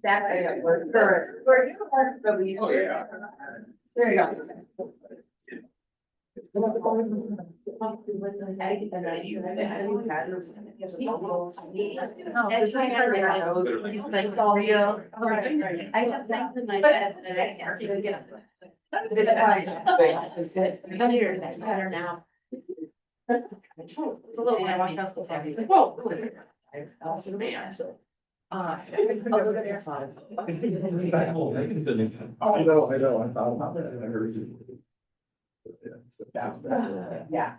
That oh, yeah. There you go. Now. It's a little bit like us. Whoa. I know, I thought about that. I heard you. Yeah.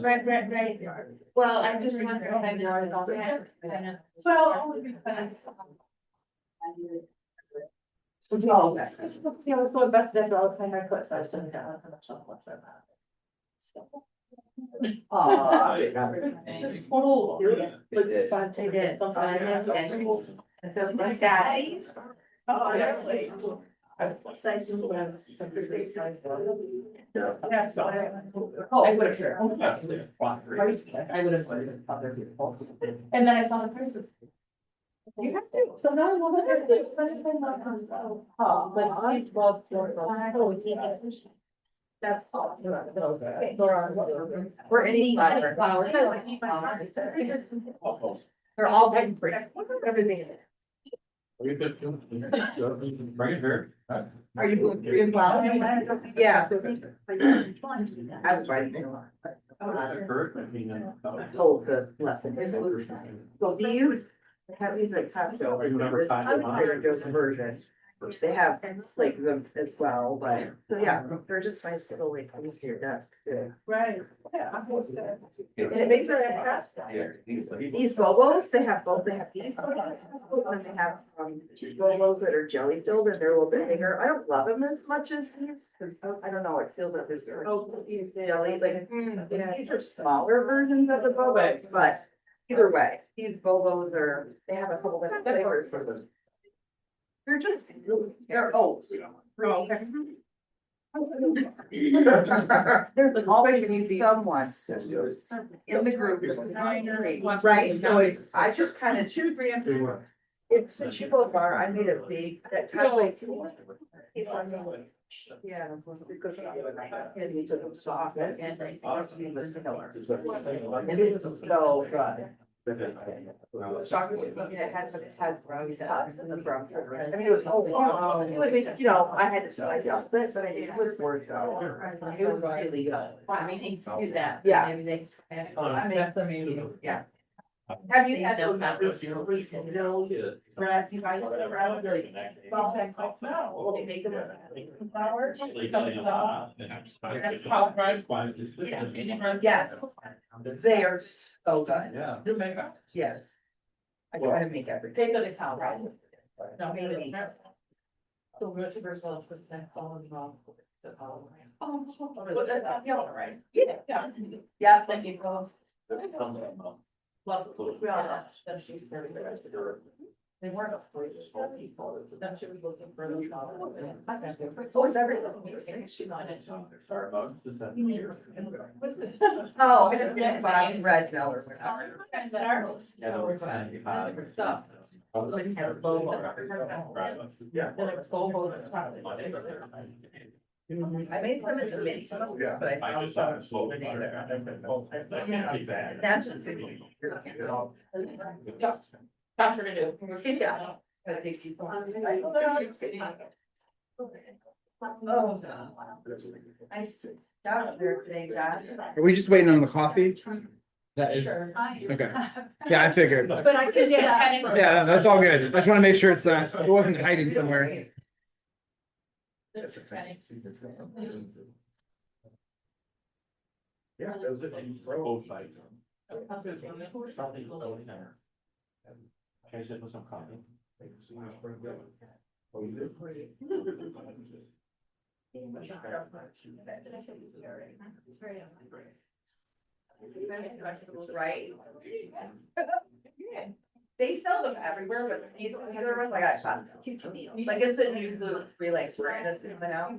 Right. Well, I'm just wondering if I know it all. Well. Yeah, so best that all the time I put, so I sent it out. Oh, it's fun to get something. So sad. Oh, really? I would have cared. I would have. And then I saw the prices. You have to. So now I love it. Like I love. That's awesome. Okay. We're eating flowers. They're all big free. Everything. Bring it here. Are you doing well? Yeah. I was right there. Told the lesson. So these have these like cocktail. Those versions. They have like them as well, but so yeah, they're just nice little like comes to your desk too. Right. Yeah. And it makes it fantastic. These bobos, they have both. They have these, and they have bobos that are jelly filled and they're a little bit bigger. I don't love them as much as these because I don't know. It feels like there's these jelly like these are smaller versions of the bobos, but either way, these bobos are. They have a couple different flavors. They're just, they're oats. Okay. There's always someone in the group. Right, so I just kind of choose. It's since you both are, I made a big, that time. Yeah. Because and you took them soft and it is so good. Chocolate, it had brownies and the brown sugar. I mean, it was, it was, you know, I had to try myself this, but it was worth it. It was really good. I mean, it's do that. Yeah. I mean, yeah. Have you had those numbers recently? No. Brad, you guys around really? No. They make them flowers. Yeah. They are so good. Yeah. You make that? Yes. I try to make everything. They go to town, right? No, maybe. So we're to first of all, put that all involved. Oh, yeah, right. Yeah. Yeah, thank you. Well, she's very good. They weren't people. Then she was looking for the job. Oh, it's everything. She's not in. Oh, I just get by red dollars. I made some of the mix, but I found some. That's just good. Faster to do. Yeah. Oh, I stopped there today, Josh. Are we just waiting on the coffee? That is, Sure. okay. Yeah, I figured. But I could, Yeah, that's all good. I just want to make sure it's not, it wasn't hiding somewhere. Yeah, those are both like. Can I sit with some coffee? Oh, you did? Right? They sell them everywhere, but these other ones, like I shot. Like it's a new food relay brand that's in my house.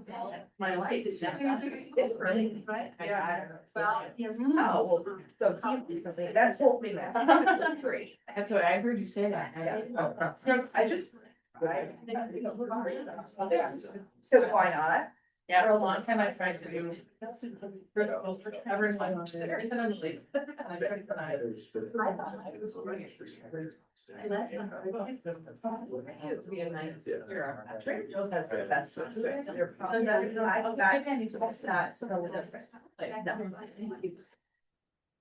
My life is. It's really. Yeah. Well, yes. Oh, well, so something, that's whole thing. That's great. That's what I heard you say that. I just. So why not? Yeah, for a long time I tried to do. Everyone wants it, everything I'm like. I tried to deny it. Last time. To be a nice. Trader Joe's has the best stuff. They're probably, I don't know, it's not so different. Like, that was like.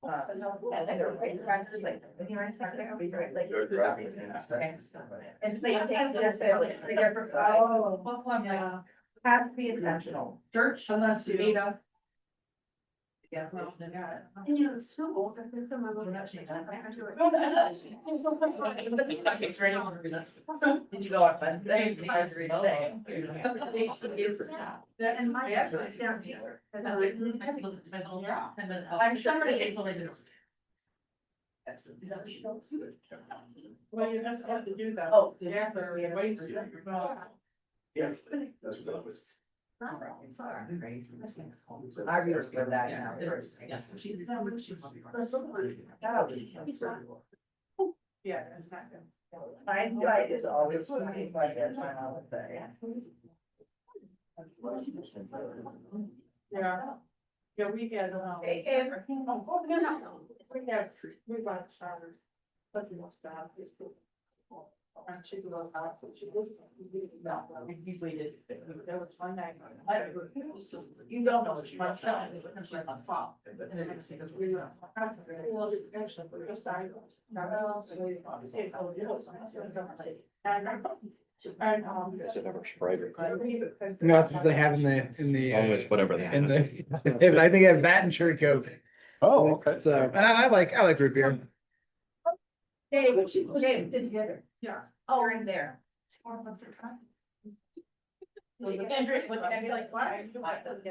And they're right practice, like, when you're in front of everybody, right, like. And they take this, like, three different. Yeah. Have to be intentional. Church, unless you. Data. Yeah. And you know, the snow. Did you go on Wednesday? And my was down here. I'm sure. Well, you have to do that. Oh, Yeah. Yes. That's what that was. I remember that now. Yes, she's. Yeah, it's not good. Hindsight is always 25 years, my mom would say. Yeah. Yeah, we had, Hey, Amber. we bought starters. But we lost that. And she's a little house, so she was. We waited. There was one night. You don't know what you're. My son was essentially on top. And then it's because we were. Well, actually, we're just starting. Is it ever sprayed or? No, that's what they have in the, Always whatever they in have. the, I think they have that and cherry coke. Oh, okay. So, and I like root beer. Dave, Dave, didn't get her. Yeah. Oh, you're in there. Andrew's looking at me like, why? Why did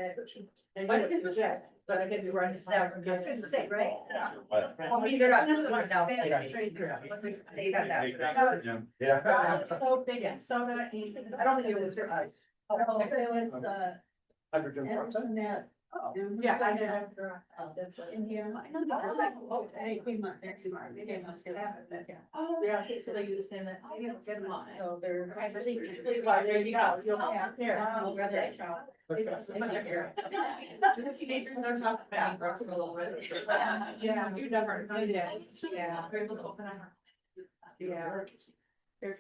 this reject? But I get to run this down. I was gonna say, right? I mean, they're not. Now. They got that. Yeah. So big and soda. I don't think it was for us. Hydrogen peroxide? Yeah, I did. In here. Oh, yeah. Okay, so they use the same that. So they're. Well, there you go. You'll have here. Teenagers are talking about growth a little bit. Yeah, you never did it. Yeah. They're able to open up. Yeah. They're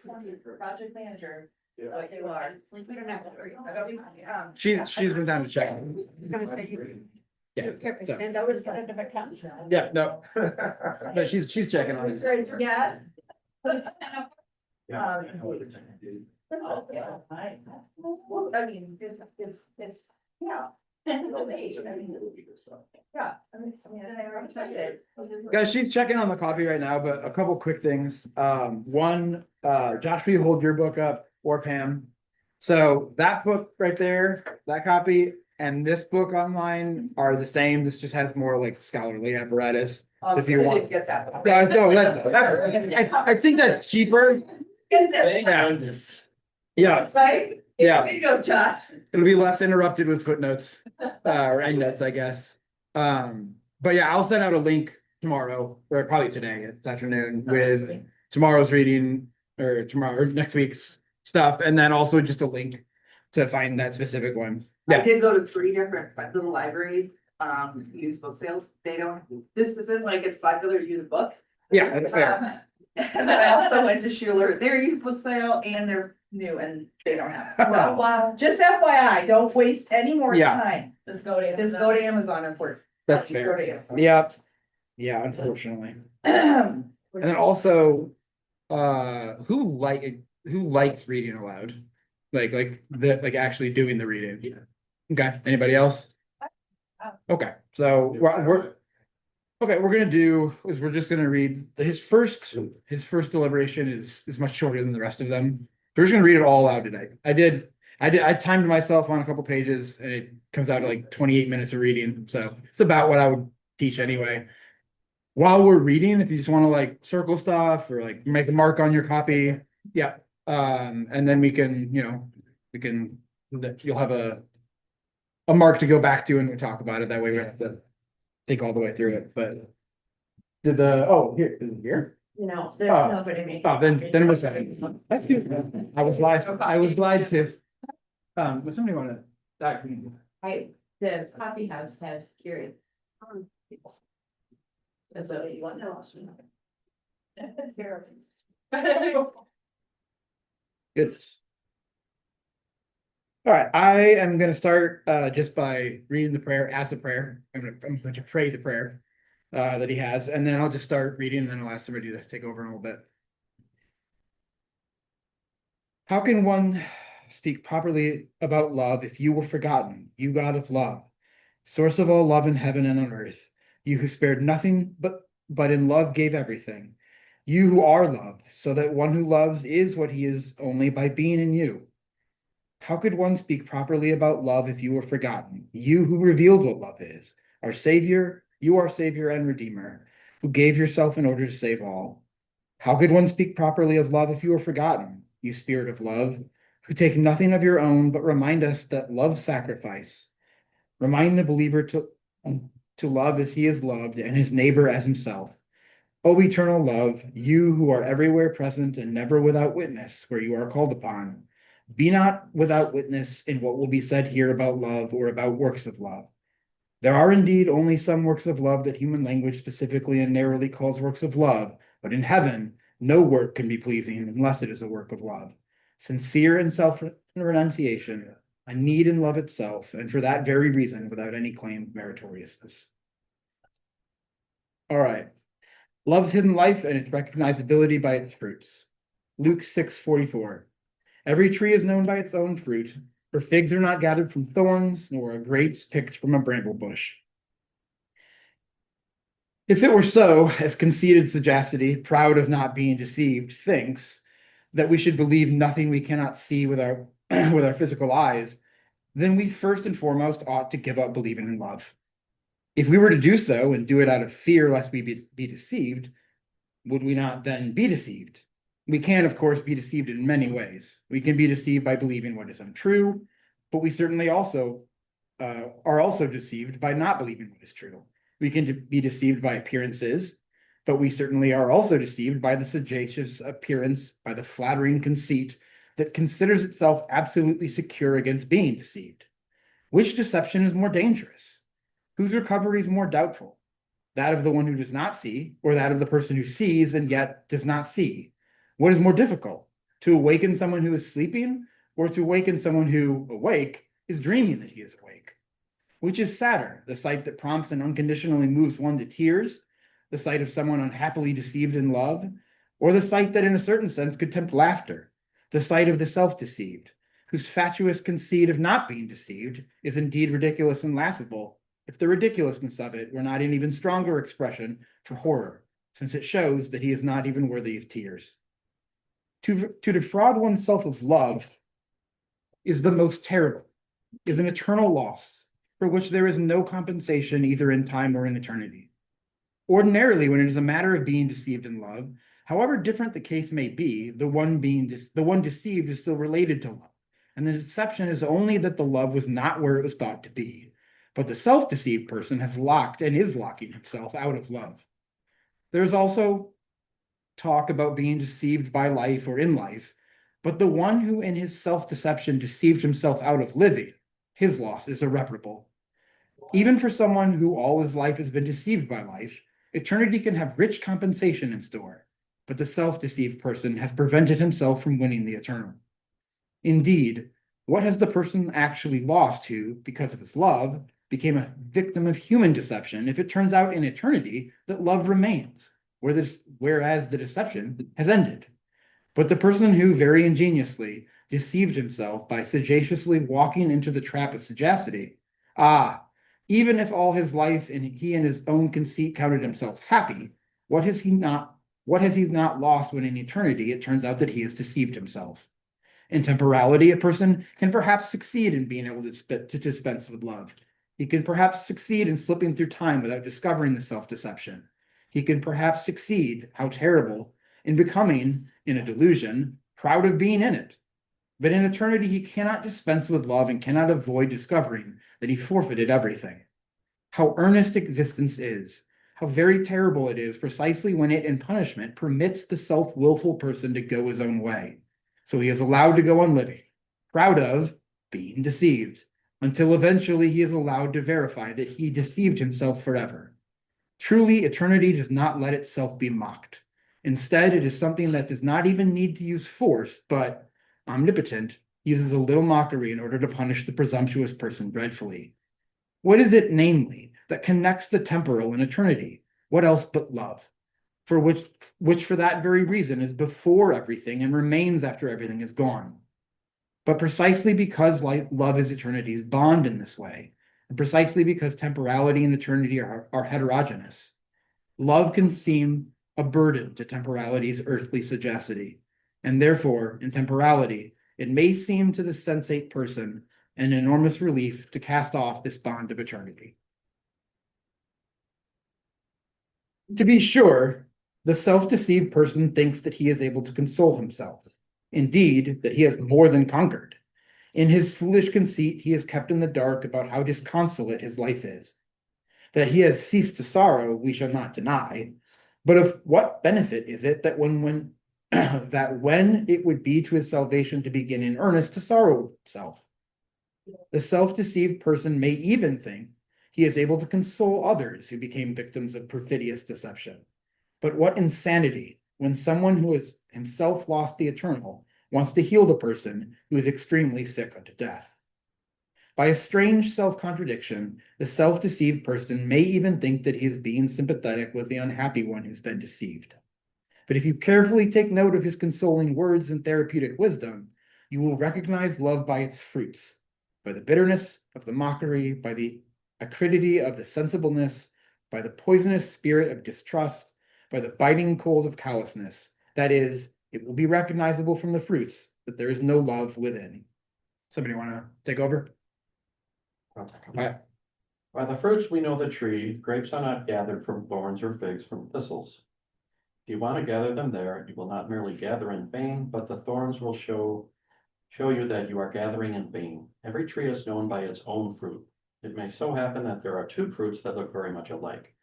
project manager. Yeah. Like you are. We don't have to worry. She's been down to check. Yeah. So, And I was kind of a council. yeah, no. No, she's checking on it. Yeah. Well, I mean, it's, yeah. Yeah, and I already said it. Guys, she's checking on the copy right now, but a couple quick things. One, Josh, will you hold your book up or Pam? So that book right there, that copy and this book online are the same. This just has more like scholarly apparatus. So if you I want. didn't get that. Yeah, no, I think that's cheaper. Get this, Yeah, right? Yeah. There you go, Josh. it'll be less interrupted with footnotes, or endnotes, I guess. But yeah, I'll send out a link tomorrow, or probably today, this afternoon, with tomorrow's reading, or tomorrow, next week's stuff, and then also just a link to find that specific one. I Yeah, did go to 3 different little libraries, used book sales. They don't, this isn't like it's popular used book. yeah, that's fair. And then I also went to Schuler, their used book sale and they're new and they don't have. it. So, Wow, just FYI, don't waste any more Yeah. time. Just go to. just go to Amazon and work. That's Go fair. to Amazon. Yep. Yeah, unfortunately. And then also, who likes reading aloud? Like actually doing the reading? Okay, anybody else? Okay, so we're gonna do is we're just gonna read his first deliberation is much shorter than the rest of them. So we're just gonna read it all out today. I timed myself on a couple pages and it comes out to like 28 minutes of reading. So it's about what I would teach anyway. while we're reading, if you just want to like circle stuff or like make a mark on your copy, yeah. And then we can, you'll have a mark to go back to and we talk about it. That way we don't have to think all the way through it. But here, is it here? No, there's Oh. nobody making. Oh, then we're fine. That's good. I was glad to. Does somebody want to? The coffee house has Keurig. That's what you want to know. Goodness. All right, I am going to start just by reading the prayer as a prayer. I'm going to pray the prayer that he has, and then I'll just start reading, and then I'll ask somebody to take over in a little bit. How can one speak properly about love if you were forgotten, you God of love, source of all love in heaven and on earth, you who spared nothing but in love gave everything, you who are love, so that one who loves is what he is only by being in you. How could one speak properly about love if you were forgotten, you who revealed what love is, our Savior, you are Savior and Redeemer, who gave yourself in order to save all? How could one speak properly of love if you were forgotten, you Spirit of love, who take nothing of your own, but remind us that love's sacrifice. Remind the believer to love as he is loved and his neighbor as himself. O eternal love, you who are everywhere present and never without witness where you are called upon, be not without witness in what will be said here about love or about works of love. There are indeed only some works of love that human language specifically and narrowly calls works of love, but in heaven, no work can be pleasing unless it is a work of love. Sincere and self-renunciation, a need in love itself, and for that very reason, without any claim of meritoriousness. All right. Love's hidden life and its recognizability by its fruits. Luke 6:44. Every tree is known by its own fruit, for figs are not gathered from thorns, nor are grapes picked from a bramble bush. If it were so, as conceited sagacity, proud of not being deceived, thinks that we should believe nothing we cannot see with our with our physical eyes, then we first and foremost ought to give up believing in love. If we were to do so and do it out of fear lest we be deceived, would we not then be deceived? We can, of course, be deceived in many ways. We can be deceived by believing what is untrue, but we certainly also are also deceived by not believing what is true. We can be deceived by appearances, but we certainly are also deceived by the sagacious appearance, by the flattering conceit that considers itself absolutely secure against being deceived. Which deception is more dangerous? Whose recovery is more doubtful? That of the one who does not see, or that of the person who sees and yet does not see? What is more difficult, to awaken someone who is sleeping, or to awaken someone who, awake, is dreaming that he is awake? Which is sadder, the sight that prompts and unconditionally moves one to tears, the sight of someone unhappily deceived in love, or the sight that in a certain sense could tempt laughter, the sight of the self-deceived, whose fatuous conceit of not being deceived is indeed ridiculous and laughable, if the ridiculousness of it were not an even stronger expression for horror, since it shows that he is not even worthy of tears. To defraud oneself of love is the most terrible, is an eternal loss, for which there is no compensation either in time or in eternity. Ordinarily, when it is a matter of being deceived in love, however different the case may be, the one deceived is still related to love, and the deception is only that the love was not where it was thought to be. But the self-deceived person has locked and is locking himself out of love. There's also talk about being deceived by life or in life, but the one who in his self-deception deceived himself out of living, his loss is irreparable. Even for someone who all his life has been deceived by life, eternity can have rich compensation in store, but the self-deceived person has prevented himself from winning the eternal. Indeed, what has the person actually lost who, because of his love, became a victim of human deception if it turns out in eternity that love remains, whereas the deception has ended? But the person who very ingeniously deceived himself by sagaciously walking into the trap of sagacity, even if all his life and he in his own conceit counted himself happy, what has he not lost when in eternity it turns out that he has deceived himself? In temporality, a person can perhaps succeed in being able to dispense with love. He can perhaps succeed in slipping through time without discovering the self-deception. he can perhaps succeed, how terrible, in becoming, in a delusion, proud of being in it. But in eternity, he cannot dispense with love and cannot avoid discovering that he forfeited everything. How earnest existence is, how very terrible it is precisely when it in punishment permits the self-willful person to go his own way. So he is allowed to go on living, proud of being deceived, until eventually he is allowed to verify that he deceived himself forever. Truly, eternity does not let itself be mocked. Instead, it is something that does not even need to use force, but, omnipotent, uses a little mockery in order to punish the presumptuous person dreadfully. What is it, namely, that connects the temporal and eternity? What else but love? For which for that very reason is before everything and remains after everything is gone. But precisely because love is eternity's bond in this way, and precisely because temporality and eternity are heterogeneous, love can seem a burden to temporality's earthly sagacity, and therefore, in temporality, it may seem to the sensate person an enormous relief to cast off this bond of eternity. To be sure, the self-deceived person thinks that he is able to console himself, indeed, that he has more than conquered. In his foolish conceit, he is kept in the dark about how disconsolate his life is. That he has ceased to sorrow, we shall not deny, but of what benefit is it that when that when it would be to his salvation to begin in earnest to sorrow himself? The self-deceived person may even think he is able to console others who became victims of perfidious deception. But what insanity when someone who has himself lost the eternal wants to heal the person who is extremely sick unto death. By a strange self-contradiction, the self-deceived person may even think that he is being sympathetic with the unhappy one who's been deceived. But if you carefully take note of his consoling words and therapeutic wisdom, you will recognize love by its fruits, by the bitterness of the mockery, by the acridity of the sensibleness, by the poisonous spirit of distrust, by the biting cold of callousness. That is, it will be recognizable from the fruits that there is no love within. Somebody want to take over? By the fruits we know the tree. Grapes are not gathered from thorns or figs from thistles. If you want to gather them there, you will not merely gather in vain, but the thorns will show you that you are gathering in vain. Every tree is known by its own fruit. It may so happen that there are two fruits that look very much alike.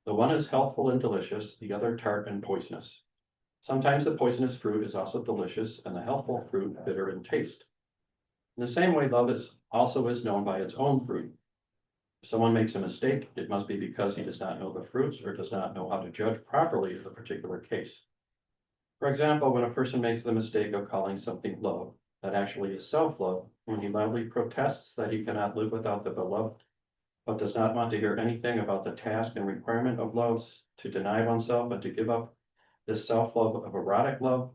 The one is healthful and delicious, the other tart and poisonous. Sometimes the poisonous fruit is also delicious, and the healthful fruit bitter in taste. In the same way, love also is known by its own fruit. If someone makes a mistake, it must be because he does not know the fruits or does not know how to judge properly the particular case. For example, when a person makes the mistake of calling something love, that actually is self-love, when he loudly protests that he cannot live without the beloved, but does not want to hear anything about the task and requirement of love, to deny oneself and to give up this self-love of erotic love,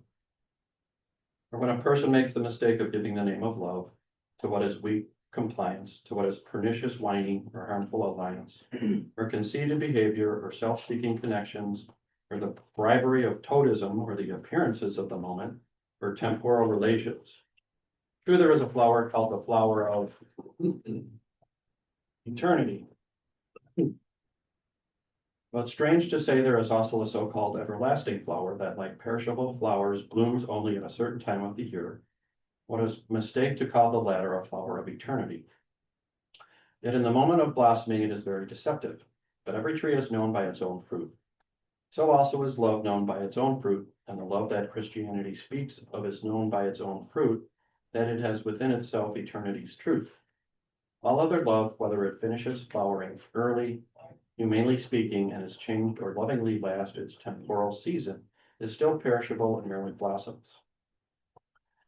or when a person makes the mistake of giving the name of love to what is weak compliance, to what is pernicious whining or harmful alliance, or conceited behavior or self-seeking connections, or the bribery of totemism or the appearances of the moment, or temporal relations. True, there is a flower called the flower of eternity. But strange to say, there is also a so-called everlasting flower that, like perishable flowers, blooms only at a certain time of the year. What is mistake to call the latter a flower of eternity? Yet in the moment of blossoming, it is very deceptive. But every tree is known by its own fruit. So also is love known by its own fruit, and the love that Christianity speaks of is known by its own fruit, that it has within itself eternity's truth. All other love, whether it finishes flowering early, humanly speaking, and is changed or lovingly lasts its temporal season, is still perishable and merely blossoms.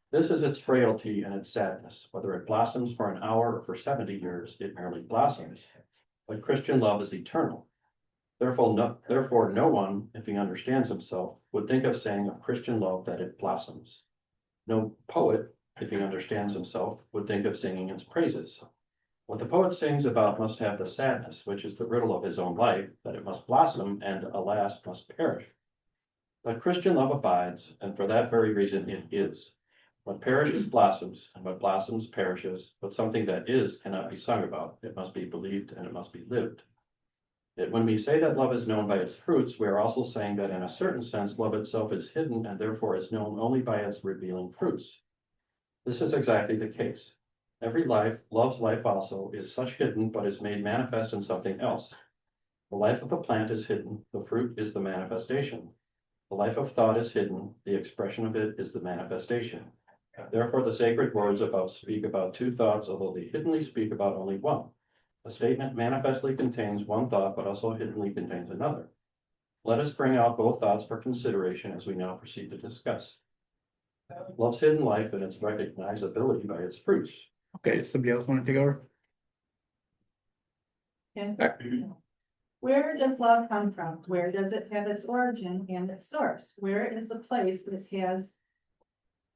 This is its frailty and its sadness. Whether it blossoms for an hour or for 70 years, it merely blossoms. But Christian love is eternal. Therefore, no one, if he understands himself, would think of saying of Christian love that it blossoms. No poet, if he understands himself, would think of singing its praises. What the poet sings about must have the sadness, which is the riddle of his own life, that it must blossom and, alas, must perish. But Christian love abides, and for that very reason it is. What perishes blossoms, and what blossoms perishes, but something that is cannot be sung about. It must be believed and it must be lived. When we say that love is known by its fruits, we are also saying that in a certain sense, love itself is hidden and therefore is known only by its revealing fruits. This is exactly the case. Every life, love's life also, is such hidden but is made manifest in something else. The life of a plant is hidden, the fruit is the manifestation. The life of thought is hidden, the expression of it is the manifestation. Therefore, the sacred words speak about two thoughts, although they hiddenly speak about only one. A statement manifestly contains one thought, but also hiddenly contains another. Let us bring out both thoughts for consideration as we now proceed to discuss. Love's hidden life and its recognizability by its fruits. Okay, does somebody else want to take over? Where does love come from? Where does it have its origin and its source? Where is the place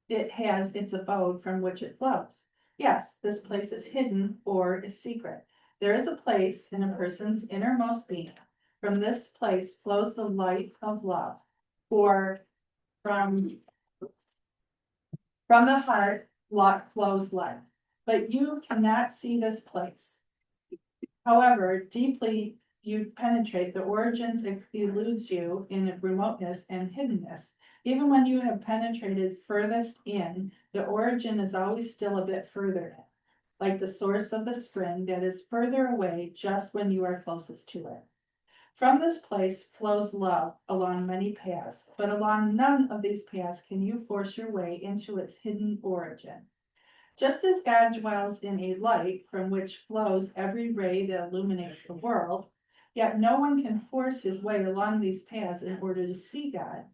it has its abode from which it flows? Yes, this place is hidden or is secret. There is a place in a person's innermost being. From this place flows the light of love. For from the heart flows life. But you cannot see this place. However, deeply you penetrate, the origins eludes you in remoteness and hiddenness. Even when you have penetrated furthest in, the origin is always still a bit further, like the source of the spring that is further away just when you are closest to it. From this place flows love along many paths, but along none of these paths can you force your way into its hidden origin. Just as God dwells in a light from which flows every ray that illuminates the world, yet no one can force his way along these paths in order to see God.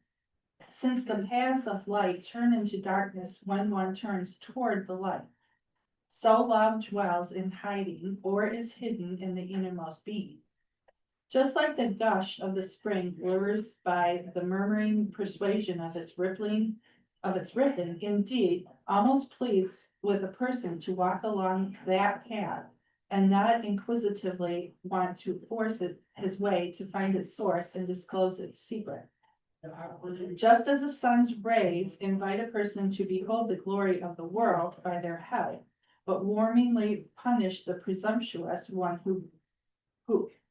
Since the paths of light turn into darkness when one turns toward the light, so love dwells in hiding or is hidden in the innermost being. Just like the gush of the spring lures by the murmuring persuasion of its rippling, indeed, almost pleads with a person to walk along that path and not inquisitively want to force his way to find its source and disclose its secret. Just as the sun's rays invite a person to behold the glory of the world by their head, but warmingly punish the presumptuous one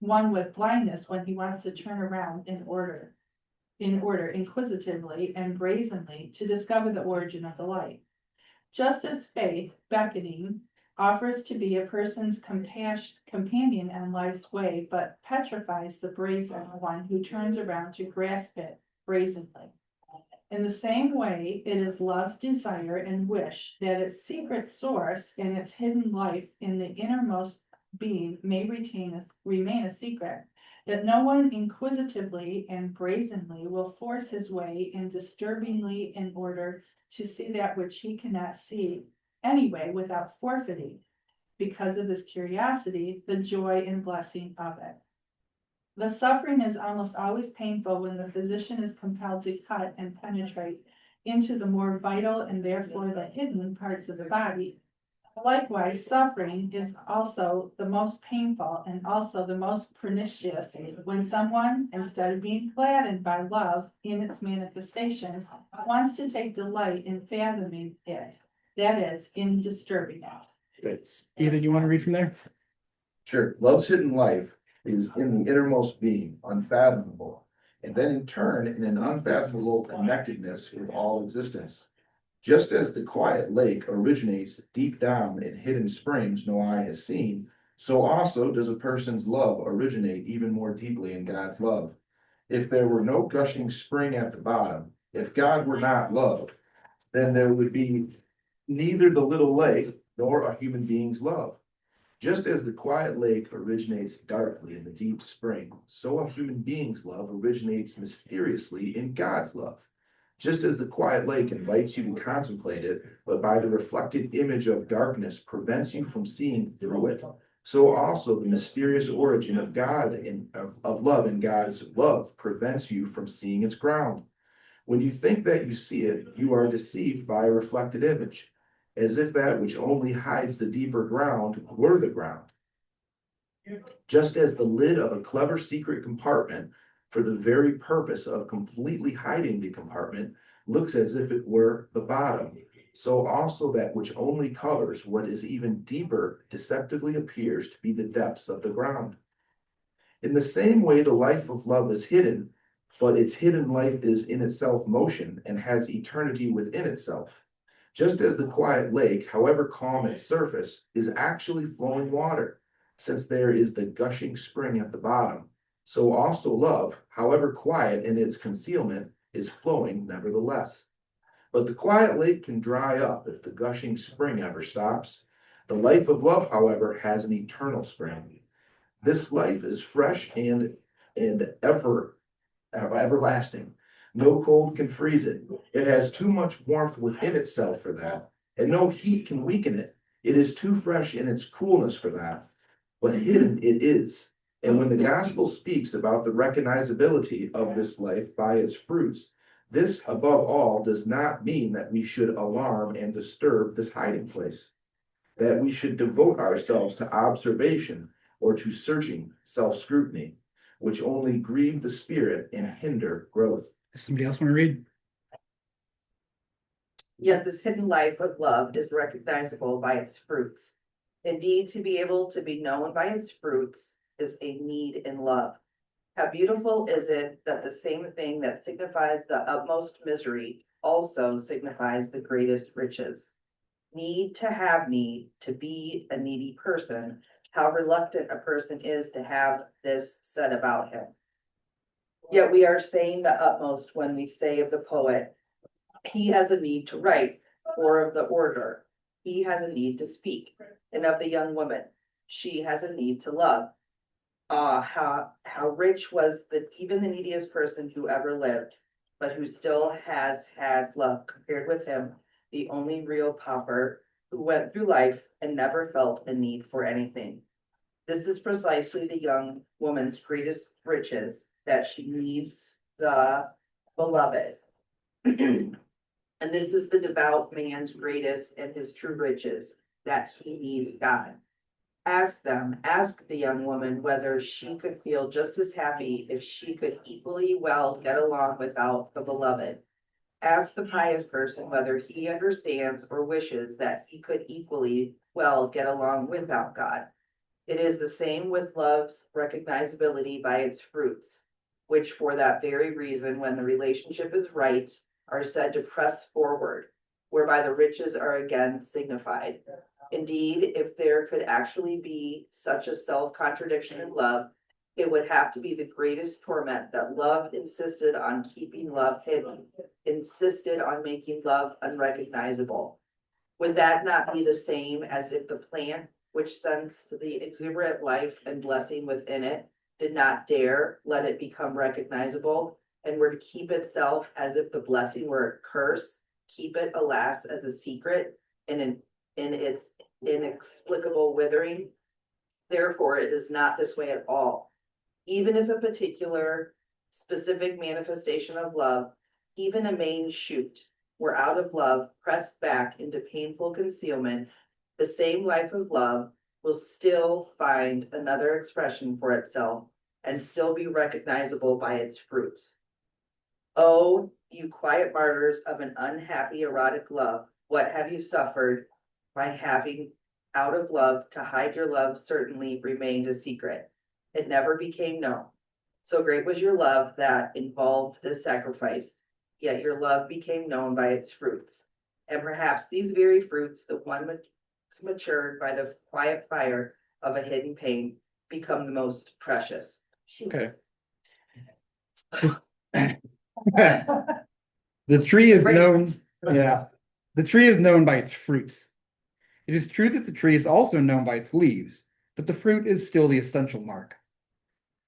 one with blindness when he wants to turn around in order inquisitively and brazenly to discover the origin of the light. Just as faith, beckoning, offers to be a person's companion on life's way, but petrifies the brazen one who turns around to grasp it brazenly. In the same way, it is love's desire and wish that its secret source and its hidden life in the innermost being may remain a secret, that no one inquisitively and brazenly will force his way in disturbingly in order to see that which he cannot see anyway without forfeiting, because of his curiosity, the joy and blessing of it. The suffering is almost always painful when the physician is compelled to cut and penetrate into the more vital and therefore the hidden parts of the body. Likewise, suffering is also the most painful and also the most pernicious when someone, instead of being gladdened by love in its manifestations, wants to take delight in fathoming it, that is, in disturbing it. Either you want to read from there? Sure. Love's hidden life is in the innermost being, unfathomable, and then in turn in an unfathomable connectedness with all existence. Just as the quiet lake originates deep down in hidden springs no eye has seen, so also does a person's love originate even more deeply in God's love. If there were no gushing spring at the bottom, if God were not love, then there would be neither the little lake nor a human being's love. Just as the quiet lake originates darkly in the deep spring, so a human being's love originates mysteriously in God's love. Just as the quiet lake invites you to contemplate it, but by the reflected image of darkness prevents you from seeing through it, so also the mysterious origin of God of love in God's love prevents you from seeing its ground. When you think that you see it, you are deceived by a reflected image, as if that which only hides the deeper ground were the ground. Just as the lid of a clever secret compartment, for the very purpose of completely hiding the compartment, looks as if it were the bottom, so also that which only covers what is even deeper deceptively appears to be the depths of the ground. In the same way, the life of love is hidden, but its hidden life is in itself motion and has eternity within itself. Just as the quiet lake, however calm its surface, is actually flowing water, since there is the gushing spring at the bottom, so also love, however quiet in its concealment, is flowing nevertheless. But the quiet lake can dry up if the gushing spring ever stops. The life of love, however, has an eternal spring. This life is fresh and everlasting. No cold can freeze it. It has too much warmth within itself for that, and no heat can weaken it. It is too fresh in its coolness for that, but hidden it is. And when the gospel speaks about the recognizability of this life by its fruits, this above all does not mean that we should alarm and disturb this hiding place, that we should devote ourselves to observation or to searching self-scrutiny, which only grieve the spirit and hinder growth. Does somebody else want to read? Yet this hidden life of love is recognizable by its fruits. Indeed, to be able to be known by its fruits is a need in love. How beautiful is it that the same thing that signifies the utmost misery also signifies the greatest riches. Need to have need, to be a needy person, how reluctant a person is to have this said about him. Yet we are saying the utmost when we say of the poet, he has a need to write, or of the orator, he has a need to speak, and of the young woman, she has a need to love. Ah, how rich was even the neediest person who ever lived, but who still has had love compared with him, the only real pauper who went through life and never felt a need for anything. This is precisely the young woman's greatest riches, that she needs the beloved. And this is the devout man's greatest and his true riches, that he needs God. Ask the young woman whether she could feel just as happy if she could equally well get along without the beloved. Ask the pious person whether he understands or wishes that he could equally well get along without God. It is the same with love's recognizability by its fruits, which for that very reason, when the relationship is right, are said to press forward, whereby the riches are again signified. Indeed, if there could actually be such a self-contradiction in love, it would have to be the greatest torment that love insisted on keeping love hidden, insisted on making love unrecognizable. Would that not be the same as if the plant, which sensed the exuberant life and blessing within it, did not dare let it become recognizable, and were to keep itself as if the blessing were a curse, keep it, alas, as a secret, and in its inexplicable withering? Therefore, it is not this way at all. Even if a particular specific manifestation of love, even a main shoot, were out of love pressed back into painful concealment, the same life of love will still find another expression for itself and still be recognizable by its fruits. Oh, you quiet martyrs of an unhappy erotic love, what have you suffered by having out of love to hide your love certainly remained a secret. It never became known. So great was your love that involved this sacrifice, yet your love became known by its fruits. And perhaps these very fruits, the one matured by the quiet fire of a hidden pain, become the most precious. Okay. The tree is known, yeah. The tree is known by its fruits. It is true that the tree is also known by its leaves, but the fruit is still the essential mark.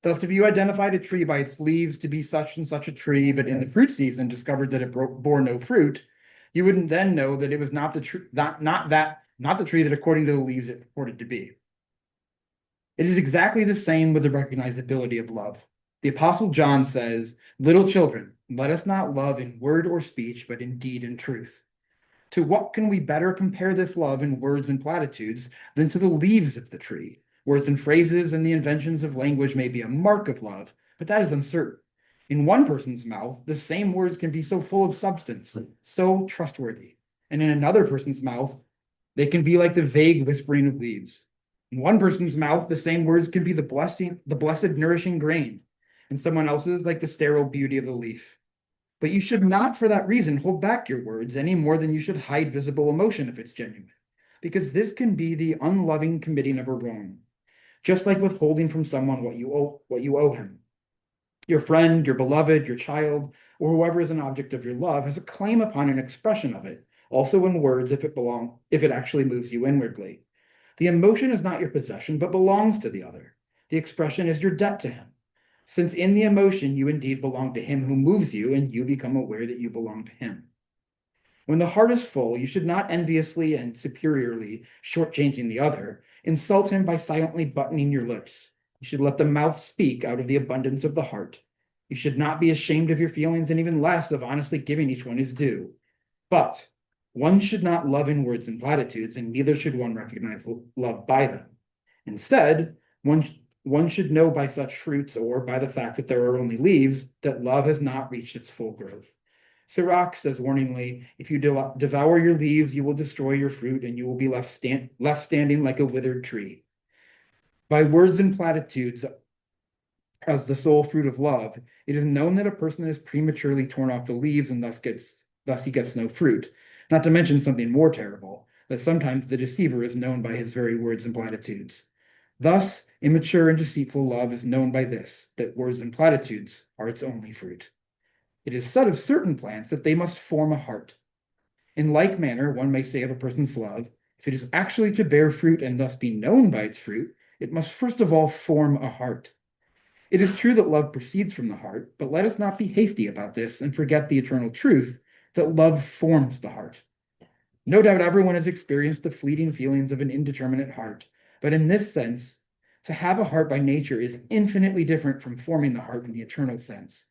Thus, if you identified a tree by its leaves to be such and such a tree, but in the fruit season discovered that it bore no fruit, you wouldn't then know that it was not the tree, not the tree that according to the leaves it purported to be. It is exactly the same with the recognizability of love. The Apostle John says, "Little children, let us not love in word or speech, but in deed and truth." To what can we better compare this love in words and platitudes than to the leaves of the tree? Words and phrases and the inventions of language may be a mark of love, but that is uncertain. In one person's mouth, the same words can be so full of substance, so trustworthy, and in another person's mouth, they can be like the vague whispering of leaves. In one person's mouth, the same words can be the blessed nourishing grain. In someone else's, like the sterile beauty of the leaf. But you should not, for that reason, hold back your words any more than you should hide visible emotion if it's genuine, because this can be the unloving committing of a wrong, just like withholding from someone what you owe him. Your friend, your beloved, your child, or whoever is an object of your love has a claim upon an expression of it, also in words if it actually moves you inwardly. The emotion is not your possession, but belongs to the other. The expression is your debt to him. Since in the emotion you indeed belong to him who moves you, and you become aware that you belong to him. When the heart is full, you should not enviously and superiorly, shortchanging the other, insult him by silently buttoning your lips. You should let the mouth speak out of the abundance of the heart. You should not be ashamed of your feelings, and even less of honestly giving each one his due. But one should not love in words and platitudes, and neither should one recognize love by them. Instead, one should know by such fruits, or by the fact that there are only leaves, that love has not reached its full growth. Sirach says warningly, if you devour your leaves, you will destroy your fruit, and you will be left standing like a withered tree. By words and platitudes, as the sole fruit of love, it is known that a person has prematurely torn off the leaves, and thus he gets no fruit. Not to mention something more terrible, that sometimes the deceiver is known by his very words and platitudes. Thus, immature and deceitful love is known by this, that words and platitudes are its only fruit. It is said of certain plants that they must form a heart. In like manner, one may say of a person's love, if it is actually to bear fruit and thus be known by its fruit, it must first of all form a heart. It is true that love proceeds from the heart, but let us not be hasty about this and forget the eternal truth that love forms the heart. No doubt everyone has experienced the fleeting feelings of an indeterminate heart, but in this sense, to have a heart by nature is infinitely different from forming the heart in the eternal sense.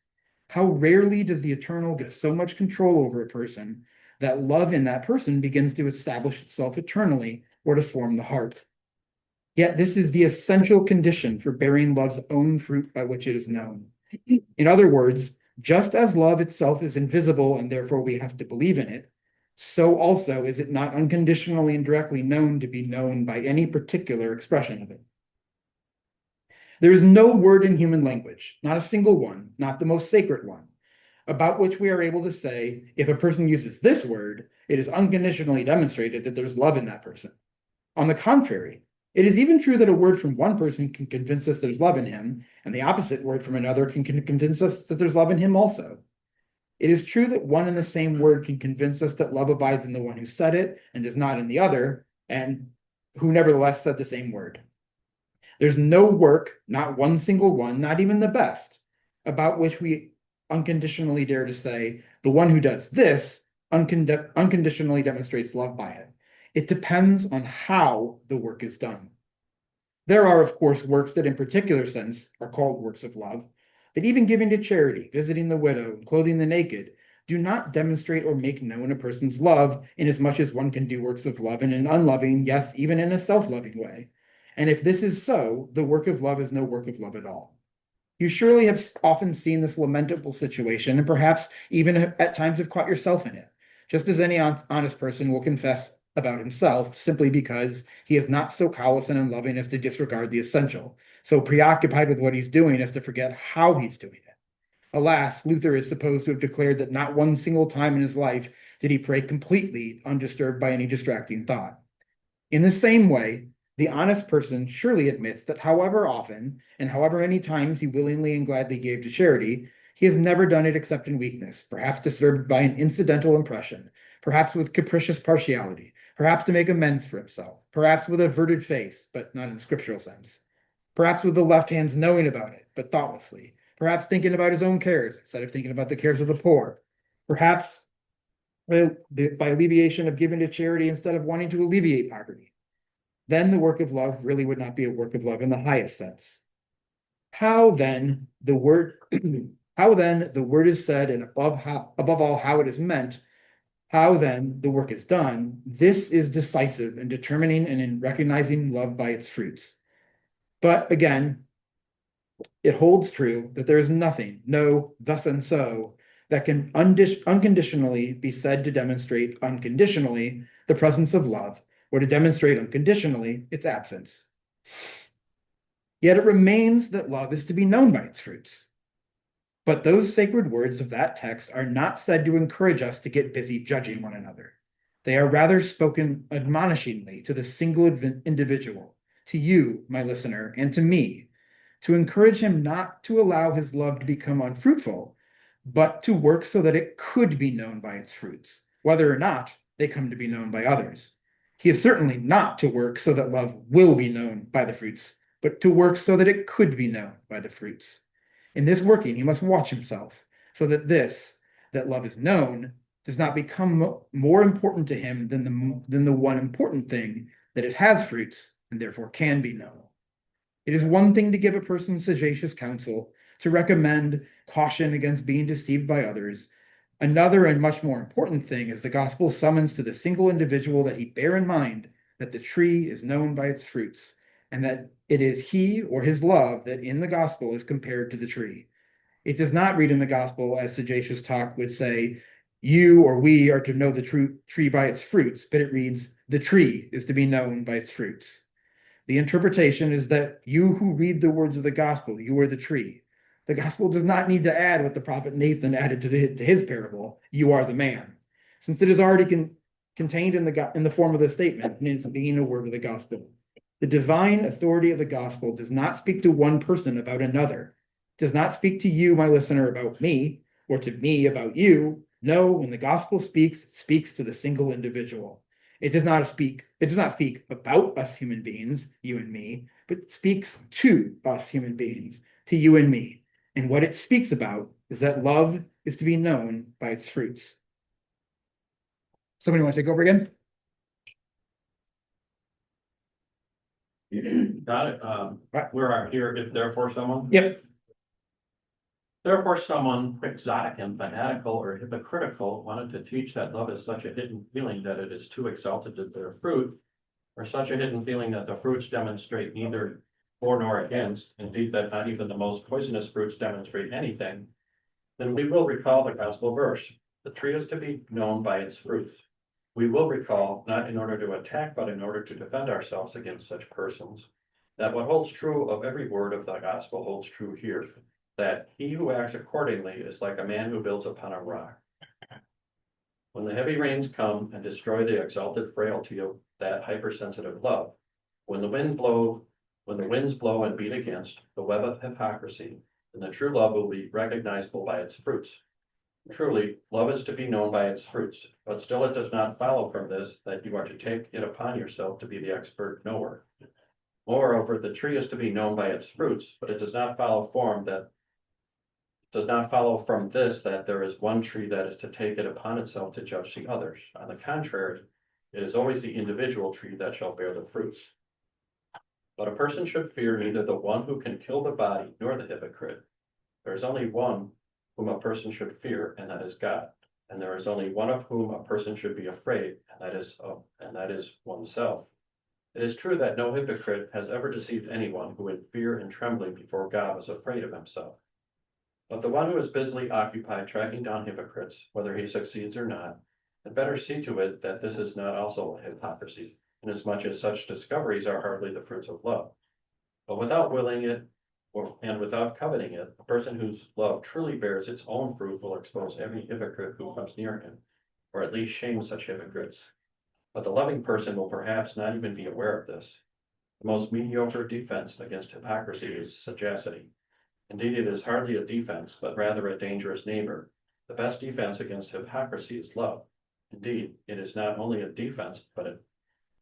How rarely does the eternal get so much control over a person that love in that person begins to establish itself eternally or to form the heart. Yet this is the essential condition for bearing love's own fruit by which it is known. In other words, just as love itself is invisible and therefore we have to believe in it, so also is it not unconditionally and directly known to be known by any particular expression of it. There is no word in human language, not a single one, not the most sacred one, about which we are able to say, if a person uses this word, it is unconditionally demonstrated that there's love in that person. On the contrary, it is even true that a word from one person can convince us there's love in him, and the opposite word from another can convince us that there's love in him also. It is true that one and the same word can convince us that love abides in the one who said it and does not in the other, and who nevertheless said the same word. There's no work, not one single one, not even the best, about which we unconditionally dare to say, the one who does this unconditionally demonstrates love by it. It depends on how the work is done. There are, of course, works that in particular sense are called works of love, but even giving to charity, visiting the widow, and clothing the naked, do not demonstrate or make known a person's love inasmuch as one can do works of love in an unloving, yes, even in a self-loving way. And if this is so, the work of love is no work of love at all. You surely have often seen this lamentable situation, and perhaps even at times have caught yourself in it, just as any honest person will confess about himself, simply because he is not so callous and unloving as to disregard the essential, so preoccupied with what he's doing as to forget how he's doing it. Alas, Luther is supposed to have declared that not one single time in his life did he pray completely undisturbed by any distracting thought. In the same way, the honest person surely admits that however often and however many times he willingly and gladly gave to charity, he has never done it except in weakness, perhaps disturbed by an incidental impression, perhaps with capricious partiality, perhaps to make amends for himself, perhaps with averted face, but not in the scriptural sense, perhaps with the left hand's knowing about it, but thoughtlessly, perhaps thinking about his own cares instead of thinking about the cares of the poor, perhaps by alleviation of giving to charity instead of wanting to alleviate poverty. Then the work of love really would not be a work of love in the highest sense. How then the word is said, and above all how it is meant, how then the work is done, this is decisive in determining and in recognizing love by its fruits. But again, it holds true that there is nothing, no, thus and so, that can unconditionally be said to demonstrate unconditionally the presence of love, or to demonstrate unconditionally its absence. Yet it remains that love is to be known by its fruits. But those sacred words of that text are not said to encourage us to get busy judging one another. They are rather spoken admonishingly to the single individual, to you, my listener, and to me, to encourage him not to allow his love to become unfruitful, but to work so that it could be known by its fruits, whether or not they come to be known by others. He is certainly not to work so that love will be known by the fruits, but to work so that it could be known by the fruits. In this working, he must watch himself, so that that love is known, does not become more important to him than the one important thing, that it has fruits and therefore can be known. It is one thing to give a person sagacious counsel, to recommend caution against being deceived by others. Another and much more important thing is the gospel summons to the single individual that he bear in mind that the tree is known by its fruits, and that it is he or his love that in the gospel is compared to the tree. It does not read in the gospel as sagacious talk would say, you or we are to know the tree by its fruits, but it reads, the tree is to be known by its fruits. The interpretation is that you who read the words of the gospel, you are the tree. The gospel does not need to add what the prophet Nathan added to his parable, you are the man, since it is already contained in the form of the statement, and it's being a word of the gospel. The divine authority of the gospel does not speak to one person about another, does not speak to you, my listener, about me, or to me about you. No, when the gospel speaks, it speaks to the single individual. It does not speak about us human beings, you and me, but speaks to us human beings, to you and me. And what it speaks about is that love is to be known by its fruits. Somebody want to take over again? Got it. We're here if therefore someone. Yep. Therefore, someone quixotic and fanatical or hypocritical wanted to teach that love is such a hidden feeling that it is too exalted to bear fruit, or such a hidden feeling that the fruits demonstrate neither for nor against, indeed that not even the most poisonous fruits demonstrate anything, then we will recall the gospel verse. The tree is to be known by its fruits. We will recall, not in order to attack, but in order to defend ourselves against such persons, that what holds true of every word of the gospel holds true here, that he who acts accordingly is like a man who builds upon a rock. When the heavy rains come and destroy the exalted frailty of that hypersensitive love, when the winds blow and beat against the web of hypocrisy, then the true love will be recognizable by its fruits. Truly, love is to be known by its fruits, but still it does not follow from this that you are to take it upon yourself to be the expert knower. Moreover, the tree is to be known by its fruits, but it does not follow from this that there is one tree that is to take it upon itself to judge the others. On the contrary, it is always the individual tree that shall bear the fruits. But a person should fear neither the one who can kill the body nor the hypocrite. There is only one whom a person should fear, and that is God. And there is only one of whom a person should be afraid, and that is oneself. It is true that no hypocrite has ever deceived anyone who in fear and trembling before God was afraid of himself. But the one who is busily occupied tracking down hypocrites, whether he succeeds or not, had better see to it that this is not also hypocrisy, inasmuch as such discoveries are hardly the fruits of love. But without willing it, and without coveting it, a person whose love truly bears its own fruit will expose every hypocrite who comes near him, or at least shame such hypocrites. But the loving person will perhaps not even be aware of this. The most mediocre defense against hypocrisy is sagacity. Indeed, it is hardly a defense, but rather a dangerous neighbor. The best defense against hypocrisy is love. Indeed, it is not only a defense, but a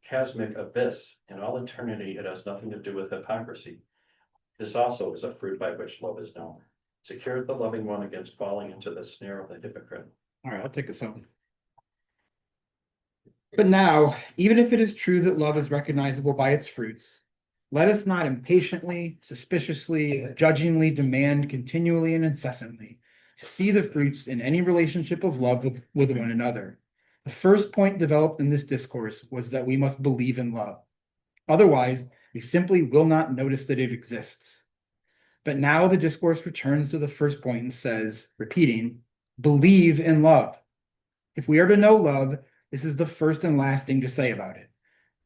chasmic abyss. In all eternity, it has nothing to do with hypocrisy. This also is a fruit by which love is known. Secure the loving one against falling into the snare of the hypocrite. All right, I'll take this home. But now, even if it is true that love is recognizable by its fruits, let us not impatiently, suspiciously, judgingly demand continually and incessantly to see the fruits in any relationship of love with one another. The first point developed in this discourse was that we must believe in love. Otherwise, we simply will not notice that it exists. But now the discourse returns to the first point and says, repeating, believe in love. If we are to know love, this is the first and last thing to say about it.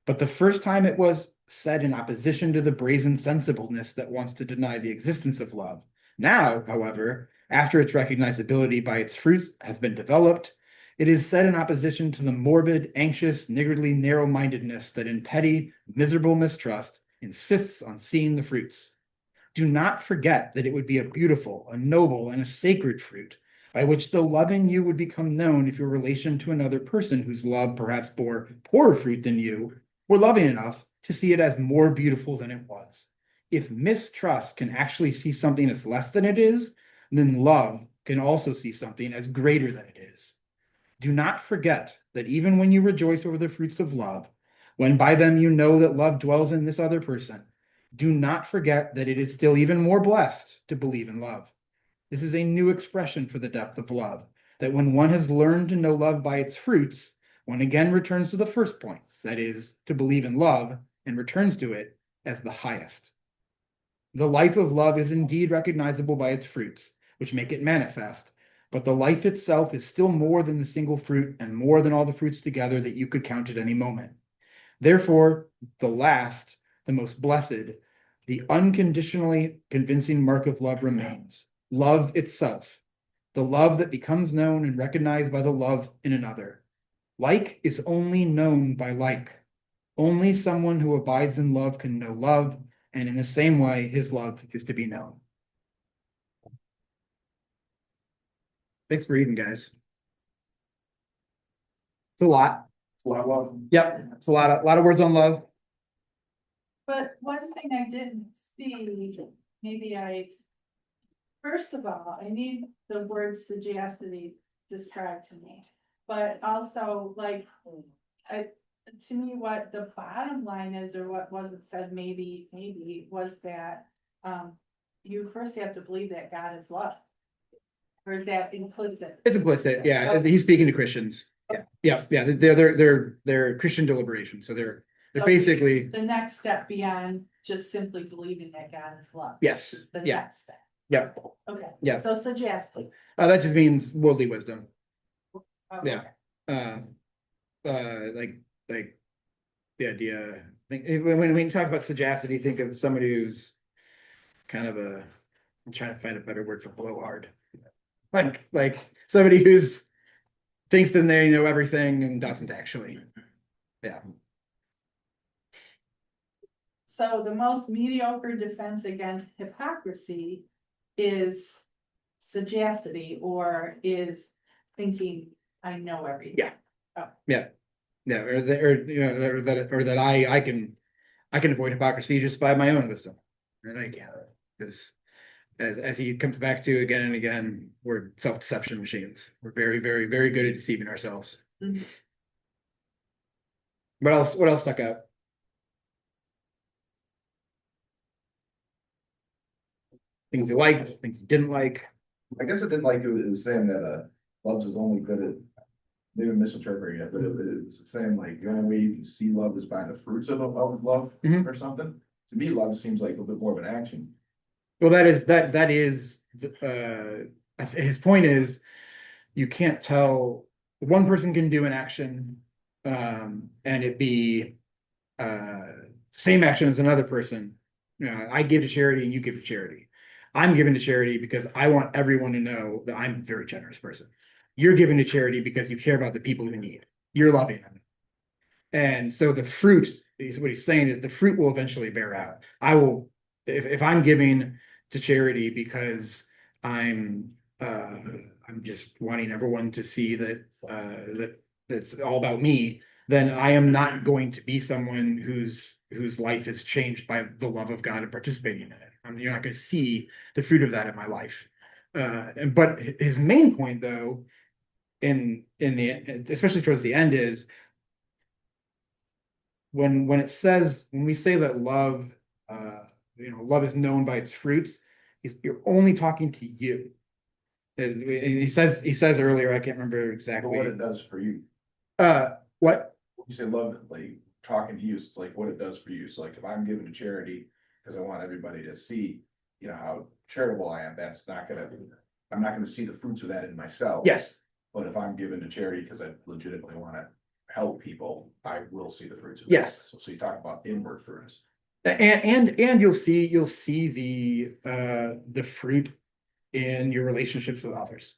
But the first time it was said in opposition to the brazen sensibleness that wants to deny the existence of love. Now, however, after its recognizability by its fruits has been developed, it is said in opposition to the morbid, anxious, niggardly narrow-mindedness that in petty, miserable mistrust insists on seeing the fruits. Do not forget that it would be a beautiful, a noble, and a sacred fruit, by which though loving you would become known if your relation to another person whose love perhaps bore poorer fruit than you were loving enough to see it as more beautiful than it was. If mistrust can actually see something as less than it is, then love can also see something as greater than it is. Do not forget that even when you rejoice over the fruits of love, when by them you know that love dwells in this other person, do not forget that it is still even more blessed to believe in love. This is a new expression for the depth of love, that when one has learned to know love by its fruits, one again returns to the first point, that is, to believe in love, and returns to it as the highest. The life of love is indeed recognizable by its fruits, which make it manifest, but the life itself is still more than the single fruit and more than all the fruits together that you could count at any moment. Therefore, the last, the most blessed, the unconditionally convincing mark of love remains love itself, the love that becomes known and recognized by the love in another. Like is only known by like. Only someone who abides in love can know love, and in the same way, his love is to be known. Thanks for reading, guys. It's a lot. It's a lot of love. Yep, it's a lot of words on love. But one thing I didn't see, first of all, I need the word sagacity described to me. But also, like, to me, what the bottom line is, or what wasn't said, maybe, was that, you first have to believe that God is love. Or is that implicit? It's implicit, yeah. Okay. He's speaking to Christians. Yeah. They're Christian deliberations. So they're So basically, The next step beyond just simply believing that God is love. yes, Is the yeah, next step. yeah. Okay. Yeah. So sagacity. That just means worldly wisdom. Okay. Yeah. Like the idea. When you talk about sagacity, think of somebody who's kind of I'm trying to find a better word for blowhard. Like somebody who's thinks that they know everything and doesn't actually. Yeah. So the most mediocre defense against hypocrisy is sagacity, or is thinking I know everything. Yeah. Or that I can avoid hypocrisy just by my own wisdom. And I can't, because as he comes back to again and again, we're self-deception machines. We're very, very, very good at deceiving ourselves. Mhm. What else stuck out? Things you liked, things you didn't like. I guess it didn't like it was saying that love is only good at, maybe I'm misinterpreting it, but it was saying like the only way you can see love is by the fruits of love Mhm. or something. To me, love seems like a bit more of an action. Well, that is his point is you can't tell one person can do an action and it be same action as another person. You know, I give to charity and you give to charity. I'm giving to charity because I want everyone to know that I'm a very generous person. You're giving to charity because you care about the people who need. You're loving them. And so the fruit is what he's saying is the fruit will eventually bear out. I will, if I'm giving to charity because I'm just wanting everyone to see that it's all about me, then I am not going to be someone whose life is changed by the love of God and participating in it. You're not going to see the fruit of that in my life. But his main point, though, in the especially towards the end, is when we say that love, love is known by its fruits, you're only talking to you. And he says earlier, I can't remember But exactly. what it does for you. What? You say love, like talking to you, it's like what it does for you. So like if I'm giving to charity, because I want everybody to see, how charitable I am, I'm not gonna see the fruits of that in myself. Yes. But if I'm giving to charity because I legitimately want to help people, I will see the fruits of it. Yes. So you talk about inward fruits. And you'll see the fruit in your relationships with others.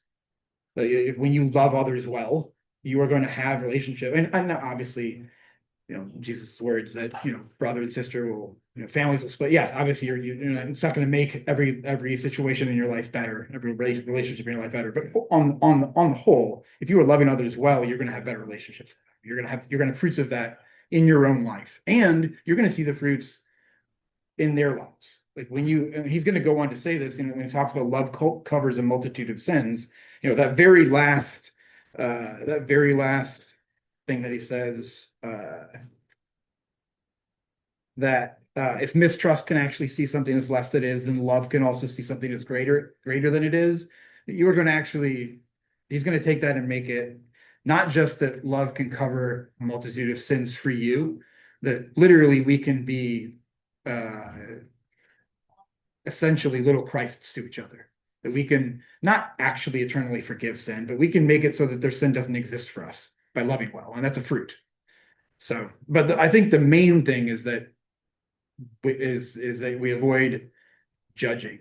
Like, when you love others well, you are going to have relationship, and obviously, you know, Jesus' words that, you know, brother and sister will, you know, families will split. Yes, obviously it's not going to make every situation in your life better, every relationship in your life better. But on the whole, if you are loving others well, you're going to have better relationships. You're going to have fruits of that in your own life, and you're going to see the fruits in their lives. Like when and he's going to go on to say this, you know, when he talks about love covers a multitude of sins, you know, that very last thing that he says, that if mistrust can actually see something as less than it is, then love can also see something that's greater than it is. You are going to actually, he's going to take that and make it not just that love can cover a multitude of sins for you, that literally we can be essentially little Christs to each other. That we can not actually eternally forgive sin, but we can make it so that their sin doesn't exist for us by loving well, and that's a fruit. So, but I think the main thing is that that we avoid judging.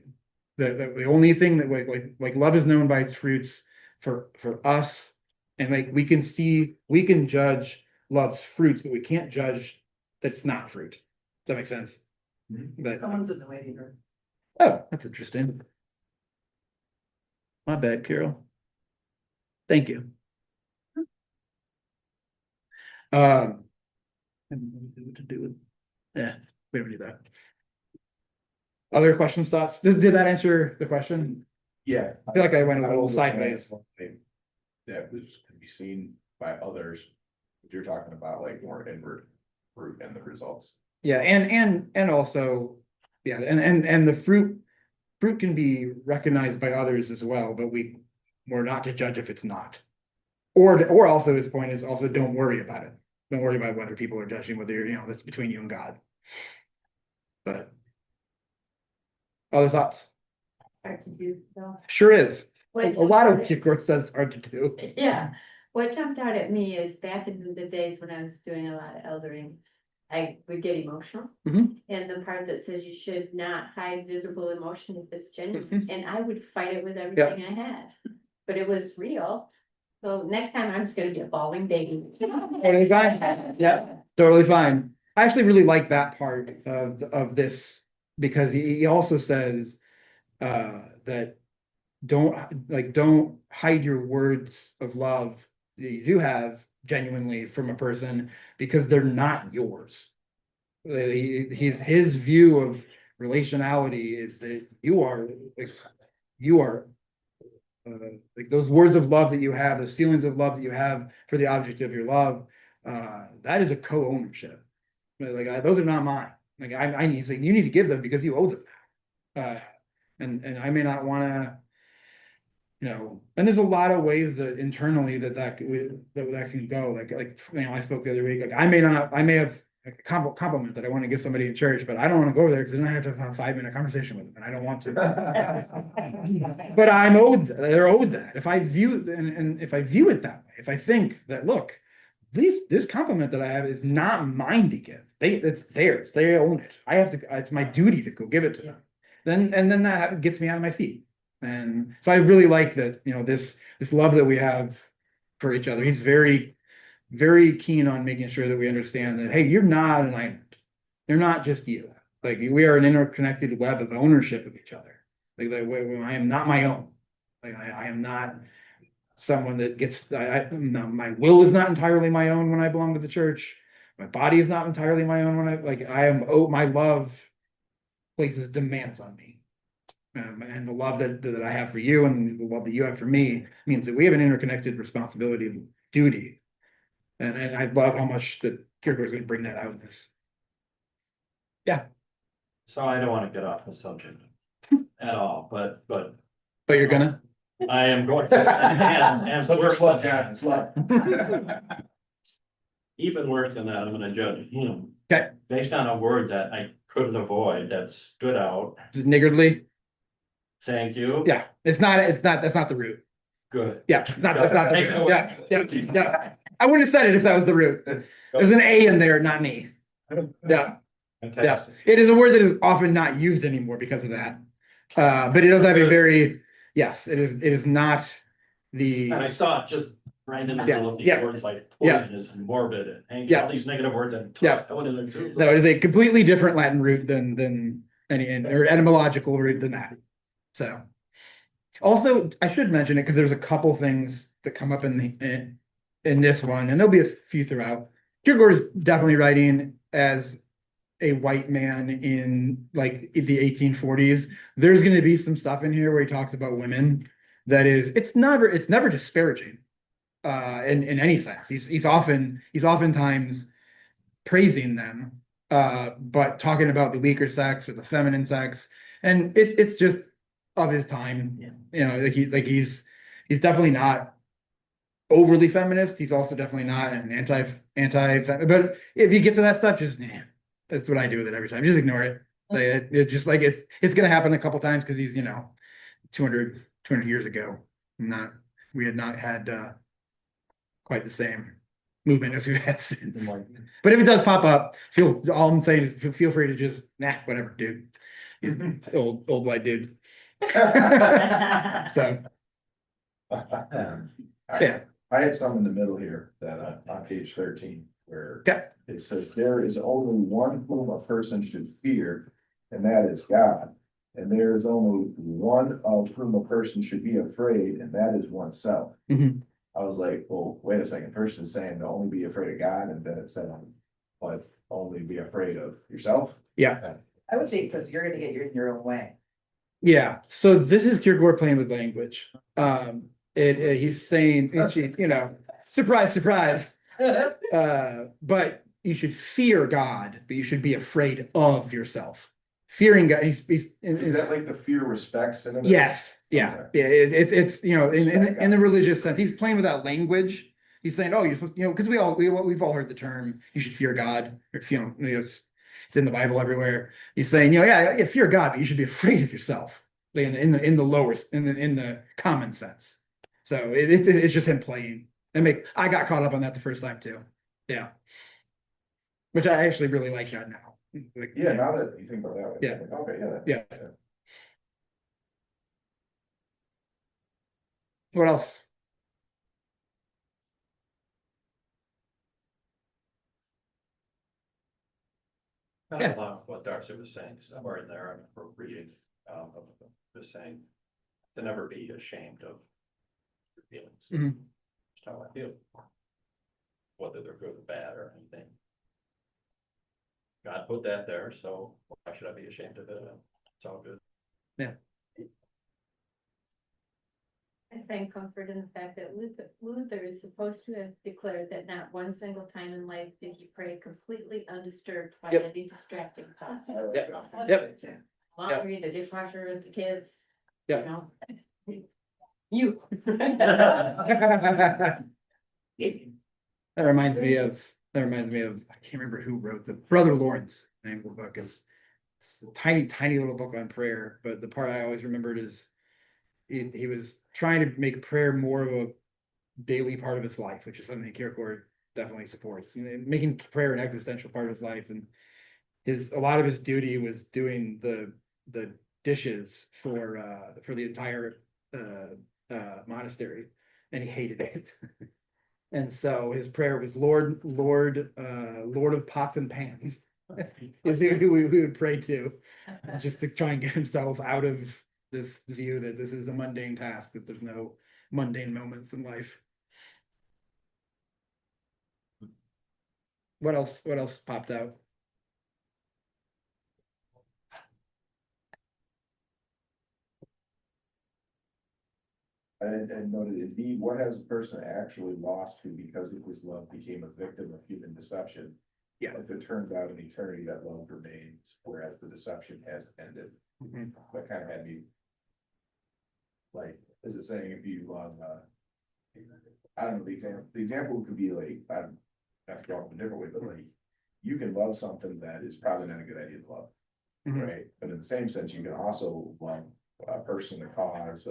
The only thing that like love is known by its fruits for us, and like we can judge love's fruits, but we can't judge that it's not fruit. Does that make sense? But Someone's in the waiting room. oh, that's interesting. My bad, Carol. Thank you. I don't know what to do with. Yeah, we don't need that. Other questions, thoughts? Did that answer the question? Yeah. I feel like I went a little sideways. That was can be seen by others, but you're talking about like more inward fruit and the results. Yeah, and also, yeah, and the fruit can be recognized by others as well, but we're not to judge if it's not. Or also his point is also don't worry about it. Don't worry about whether people are judging, whether you're, you know, that's between you and God. But other thoughts? Hard to do, though. Sure is. What A jumped lot out of at- Kierkegaard says it's hard to do. Yeah, what jumped out at me is back in the days when I was doing a lot of eldering, I would get emotional. Mhm. And the part that says you should not hide visible emotion if it's genuine, Mhm. and I would fight it with everything I had. But it was real, so next time I'm just gonna be a bawling baby. Totally fine. Yeah, totally fine. I actually really like that part of this because he also says that don't hide your words of love that you do have genuinely from a person because they're not yours. His view of relationality is that you are like those words of love that you have, those feelings of love that you have for the object of your love, that is a co-ownership. Like those are not mine. Like I need to say you need to give them because you owe them. And I may not want to, you know, and there's a lot of ways that internally that can go. Like you know, I spoke the other week. Like I may have a compliment that I want to give somebody in church, but I don't want to go there because then I have to have a 5-minute conversation with them, and I don't want to. But they're owed that. If I view if I view it that way, if I think that look, this compliment that I have is not mine to give. It's theirs. They own it. I have to. It's my duty to go give it to them. Then that gets me out of my seat. And so I really like that. You know, this love that we have for each other. He's very, very keen on making sure that we understand that, hey, you're not an island. You're not just you. Like we are an interconnected web of ownership of each other. Like I am not my own. Like I am not someone that gets. My will is not entirely my own when I belong to the church. My body is not entirely my own when I am. Oh, my love places demands on me. And the love that I have for you and the love that you have for me means that we have an interconnected responsibility and duty. And I love how much that Kierkegaard is going to bring that out in this. Yeah. So I don't want to get off the subject at all, but You're gonna? I am going to. And worse than that, even worse than that, I'm gonna judge him. Okay. Based on a word that I couldn't avoid, that stood out. Is it niggardly? Thank you. Yeah, that's not the root. Good. Yeah, it's not, that's not, the root. Yeah. I wouldn't have said it if that was the root. There's an A in there, not an E. Yeah, Fantastic. it is a word that is often not used anymore because of that. But it does have a very, yes, it is not And I the, saw it just right in the middle of these Yeah. words like Yeah. poisonous and morbid and Yeah. all these negative words and Yeah. toss that one in there too. no, it is a completely different Latin root than any, or etymological root than that. So. Also, I should mention it because there's a couple things that come up in this one, and there'll be a few throughout. Kierkegaard is definitely writing as a white man in like the 1840s. There's going to be some stuff in here where he talks about women that is, it's never disparaging in any sense. He's oftentimes praising them, but talking about the weaker sex or the feminine sex, and it's just of his time. You know, he's definitely not overly feminist. He's also definitely not an anti. But if you get to that stuff, just that's what I do with it every time. Just ignore it. Like, it just like it's gonna happen a couple times because he's 200 years ago. We had not had quite the same movement as we've had since. But if it does pop up, all I'm saying is feel free to just whatever, dude. Old white dude. So yeah. I had some in the middle here that on page 13, where Okay. it says there is only one whom a person should fear, and that is God. And there is only one of whom a person should be afraid, and that is oneself. Mhm. I was like, well, wait a second, first it's saying to only be afraid of God, and then it said, but only be afraid of yourself. Yeah. I would say, because you're gonna get in your own way. Yeah, so this is Kierkegaard playing with language. He's saying, surprise, surprise. But you should fear God, but you should be afraid of yourself. Fearing God, Is that like the fear respect synonym? yes, yeah, yeah. It's in the religious sense. He's playing with that language. He's saying, oh, you're supposed, because we've all heard the term. You should fear God. Or, it's in the Bible everywhere. He's saying, yeah, fear God, but you should be afraid of yourself. In the lowest, in the common sense. So it's just him playing. I got caught up on that the first time too. Yeah, which I actually really like that now. Like, Yeah, now that you think about that. Yeah. Okay, Yeah. What else? Kind of along with what Darcy was saying, somewhere in there, I'm reading, just saying, to never be ashamed of your feelings. Mhm. Just how I feel. Whether they're good or bad or anything. God put that there, so why should I be ashamed of it? It's all good. I find comfort in the fact that Luther is supposed to have declared that not one single time in life did he pray completely undisturbed by Yep. any distracting thought. Yep. Laundry, the dishwasher, the kids. Yep. You. That reminds me of, I can't remember who wrote the Brother Lawrence name of the book. It's a tiny little book on prayer, but the part I always remembered is he was trying to make prayer more of a daily part of his life, which is something Kierkegaard definitely supports. Making prayer an existential part of his life, and a lot of his duty was doing the dishes for the entire monastery, and he hated it. And so his prayer was Lord of pots and pans is who we would pray to, just to try and get himself out of this view that this is a mundane task, that there's no mundane moments in life. What else popped out? And noted, indeed, what has a person actually lost who, because of his love, became a victim of human deception? Yeah. If it turns out in eternity that love remains, whereas the deception has ended. Mhm. That kind of had me. Like, is it saying if you love, I don't know, the example could be like, I'm not going a different way, but like, you can love something that is probably not a good idea to love. Mhm. Right? But in the same sense, you can also love a person, a cause,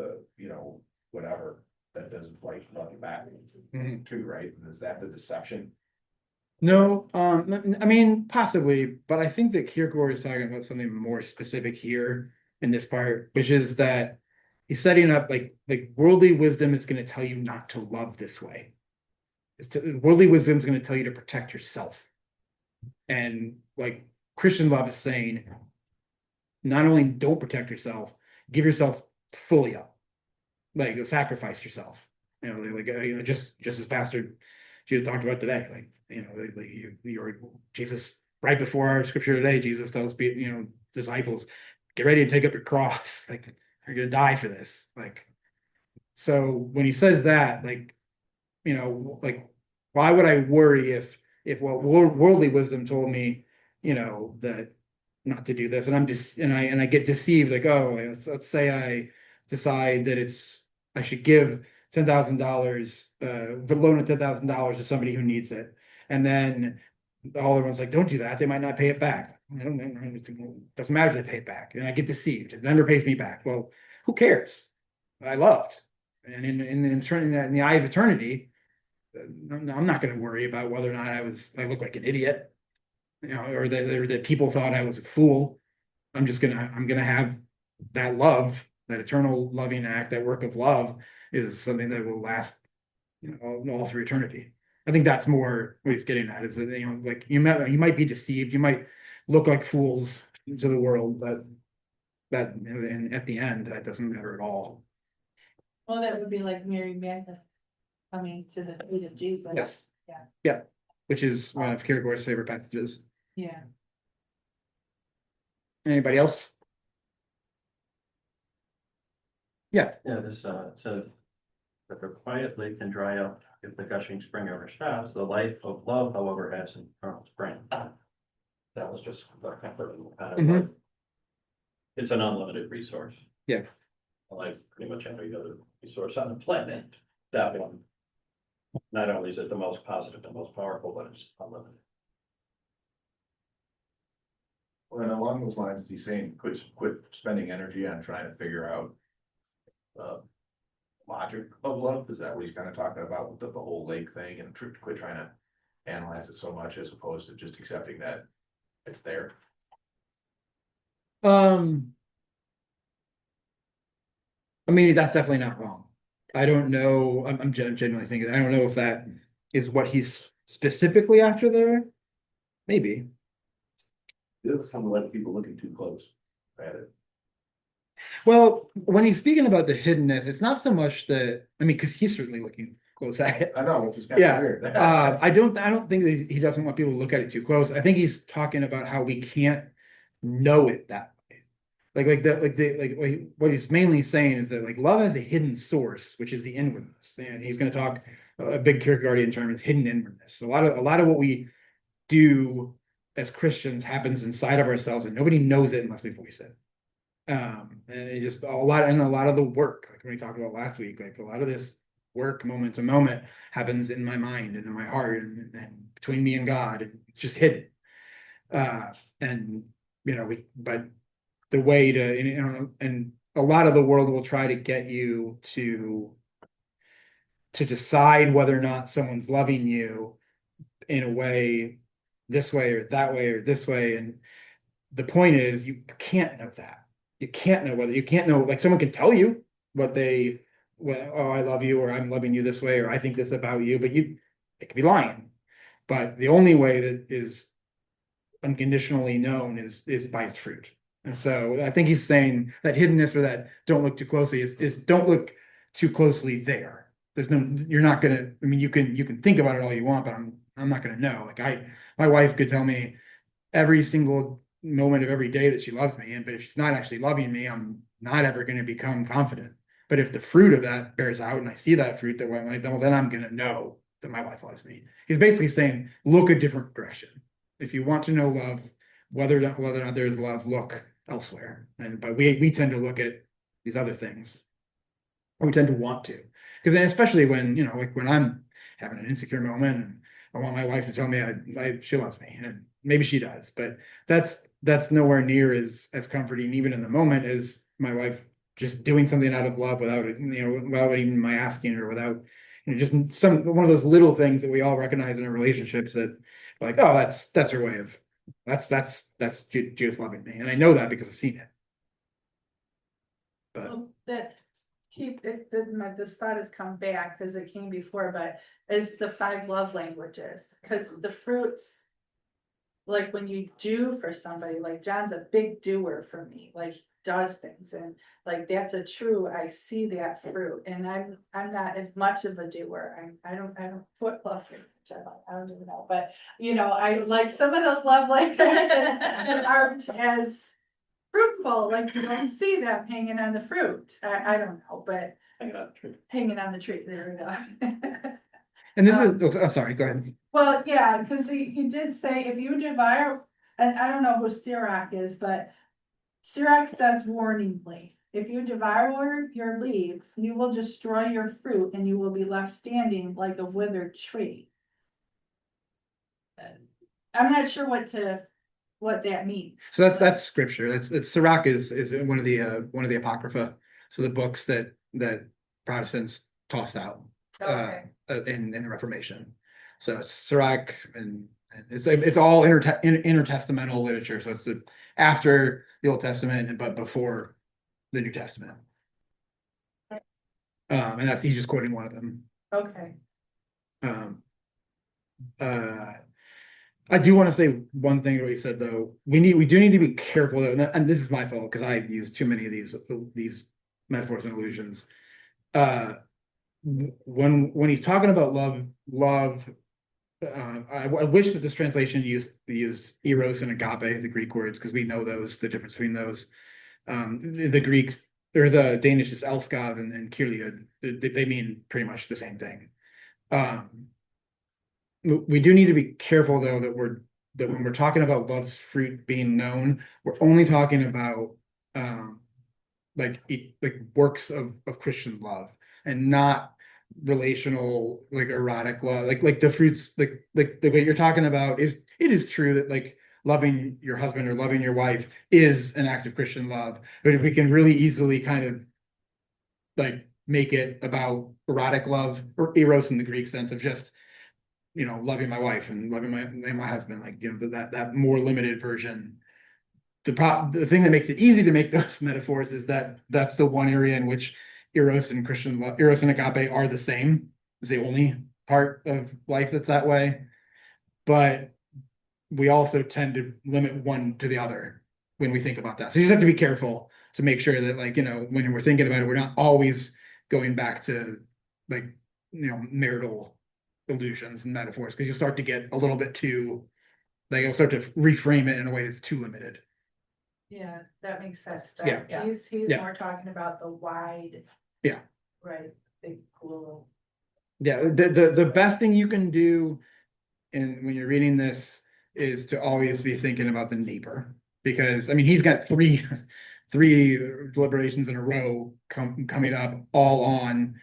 whatever. that doesn't like love back Mhm. too, right? And is that the deception? No, I mean, possibly, but I think that Kierkegaard is talking about something more specific here in this part, which is that he's setting up like worldly wisdom is going to tell you not to love this way. Worldly wisdom is going to tell you to protect yourself. And like Christian love is saying, not only don't protect yourself, give yourself fully up, like sacrifice yourself. Just as Pastor Jesus talked about today, you're Jesus. Right before our scripture today, Jesus tells disciples, get ready to take up your cross. Like you're gonna die for this. Like so when he says that, like why would I worry if what worldly wisdom told me, that not to do this, and I'm just and I get deceived, like, oh, let's say I decide that I should give $10,000, loan of $10,000 to somebody who needs it, and then all everyone's like, don't do that, they might not pay it back. I don't know, it doesn't matter if they pay it back, and I get deceived, it never pays me back. Well, who cares? I loved, and in the eye of eternity, I'm not going to worry about whether or not I look like an idiot, or that people thought I was a fool. I'm gonna have that love, that eternal loving act, that work of love is something that will last, all through eternity. I think that's more what he's getting at, is that, like you might be deceived, you might look like fools to the world, but and at the end, that doesn't matter at all. Well, that would be like Mary Magdalene coming to the feet of Jesus. Yes. Yeah. Yeah, which is one of Kierkegaard's favorite passages. Yeah. Anybody else? Yeah. Yeah, this said that the quiet lake can dry up if the gushing spring ever stops. The life of love, however, has an eternal spring. That was just kind of like, it's an unlimited resource. Yeah. Like pretty much every other resource on the planet. That one, not only is it the most positive and most powerful, but it's unlimited. Well, and along those lines, is he saying quit spending energy on trying to figure out logic of love? Is that what he's kind of talking about with the whole lake thing, and quit trying to analyze it so much as opposed to just accepting that it's there? I mean, that's definitely not wrong. I don't know. I'm genuinely thinking, I don't know if that is what he's specifically after there. Maybe. It was some letting people looking too close at it. Well, when he's speaking about the hiddenness, it's not so much that, I mean, because he's certainly looking close at it. I know, which is kind Yeah. of weird. I don't think that he doesn't want people to look at it too close. I think he's talking about how we can't know it that way. What he's mainly saying is that like love has a hidden source, which is the inwardness. And he's going to talk a big Kierkegaardian term is hidden inwardness. A lot of what we do as Christians happens inside of ourselves, and nobody knows it unless we voice it. And it just a lot of the work, like we talked about last week, like a lot of this work, moment to moment, happens in my mind and in my heart, and between me and God, and it's just hidden. And but the way to, and a lot of the world will try to get you to decide whether or not someone's loving you in a way, this way or that way or this way. And the point is, you can't know that. You can't know, like someone can tell you oh, I love you, or I'm loving you this way, or I think this about you, but it could be lying. But the only way that is unconditionally known is by its fruit. And so I think he's saying that hiddenness, or that don't look too closely, is don't look too closely there. You're not gonna, I mean, you can think about it all you want, but I'm not gonna know. Like my wife could tell me every single moment of every day that she loves me, but if she's not actually loving me, I'm not ever going to become confident. But if the fruit of that bears out, and I see that fruit, then I'm going to know that my wife loves me. He's basically saying, look a different direction. If you want to know love, whether or not there's love, look elsewhere. But we tend to look at these other things. We tend to want to, because then especially when like when I'm having an insecure moment and I want my wife to tell me she loves me, and maybe she does, but that's nowhere near as comforting, even in the moment, as my wife just doing something out of love without it, without even my asking or without, just one of those little things that we all recognize in our relationships that like, oh, that's her way of, that's Judith loving me. And I know that because I've seen it. But Well, that this thought has come back because it came before, but is the 5 love languages, because the fruits. Like when you do for somebody, like John's a big doer for me, like does things and like that's a true, I see that fruit and I'm not as much of a doer. I don't foot love for I don't even know, but I like some of those love languages aren't as fruitful, like you don't see them hanging on the fruit. I don't know, but hanging on the tree, there we go. and this is, oh, I'm sorry, go ahead. Well, yeah, because he did say if you devour, and I don't know who Sirach is, but Sirach says warningly, if you devour your leaves, you will destroy your fruit and you will be left standing like a withered tree. I'm not sure what that means. So that's scripture. That's Sirach is one of the Apocrypha. So the books that Protestants tossed out Okay. in the Reformation. So it's Sirach and it's all intertestamental literature. So it's after the Old Testament but before the New Testament. And he's just quoting one of them. Okay. I do want to say one thing that we said though. We do need to be careful though, and this is my fault because I've used too many of these metaphors and illusions. When he's talking about love, I wish that this translation used eros and agape, the Greek words, because we know the difference between those. The Greeks or the Danish is elskov and Kierkegaard. They mean pretty much the same thing. We do need to be careful though that when we're talking about love's fruit being known, we're only talking about like works of Christian love and not relational like erotic love. Like the fruits like the way you're talking about it is true that like loving your husband or loving your wife is an act of Christian love, but if we can really easily kind of like make it about erotic love or eros in the Greek sense of just loving my wife and loving my husband, like that more limited version. The thing that makes it easy to make those metaphors is that's the one area in which eros and Christian love, eros and agape are the same. It's the only part of life that's that way. But we also tend to limit one to the other when we think about that. So you just have to be careful to make sure that when we're thinking about it, we're not always going back to marital illusions and metaphors, because you'll start to get a little bit too you'll start to reframe it in a way that's too limited. Yeah, that makes sense. Yeah. He's more talking about the wide. Yeah. Right, big cool. Yeah, the best thing you can do when you're reading this is to always be thinking about the neighbor, because he's got three deliberations in a row coming up all on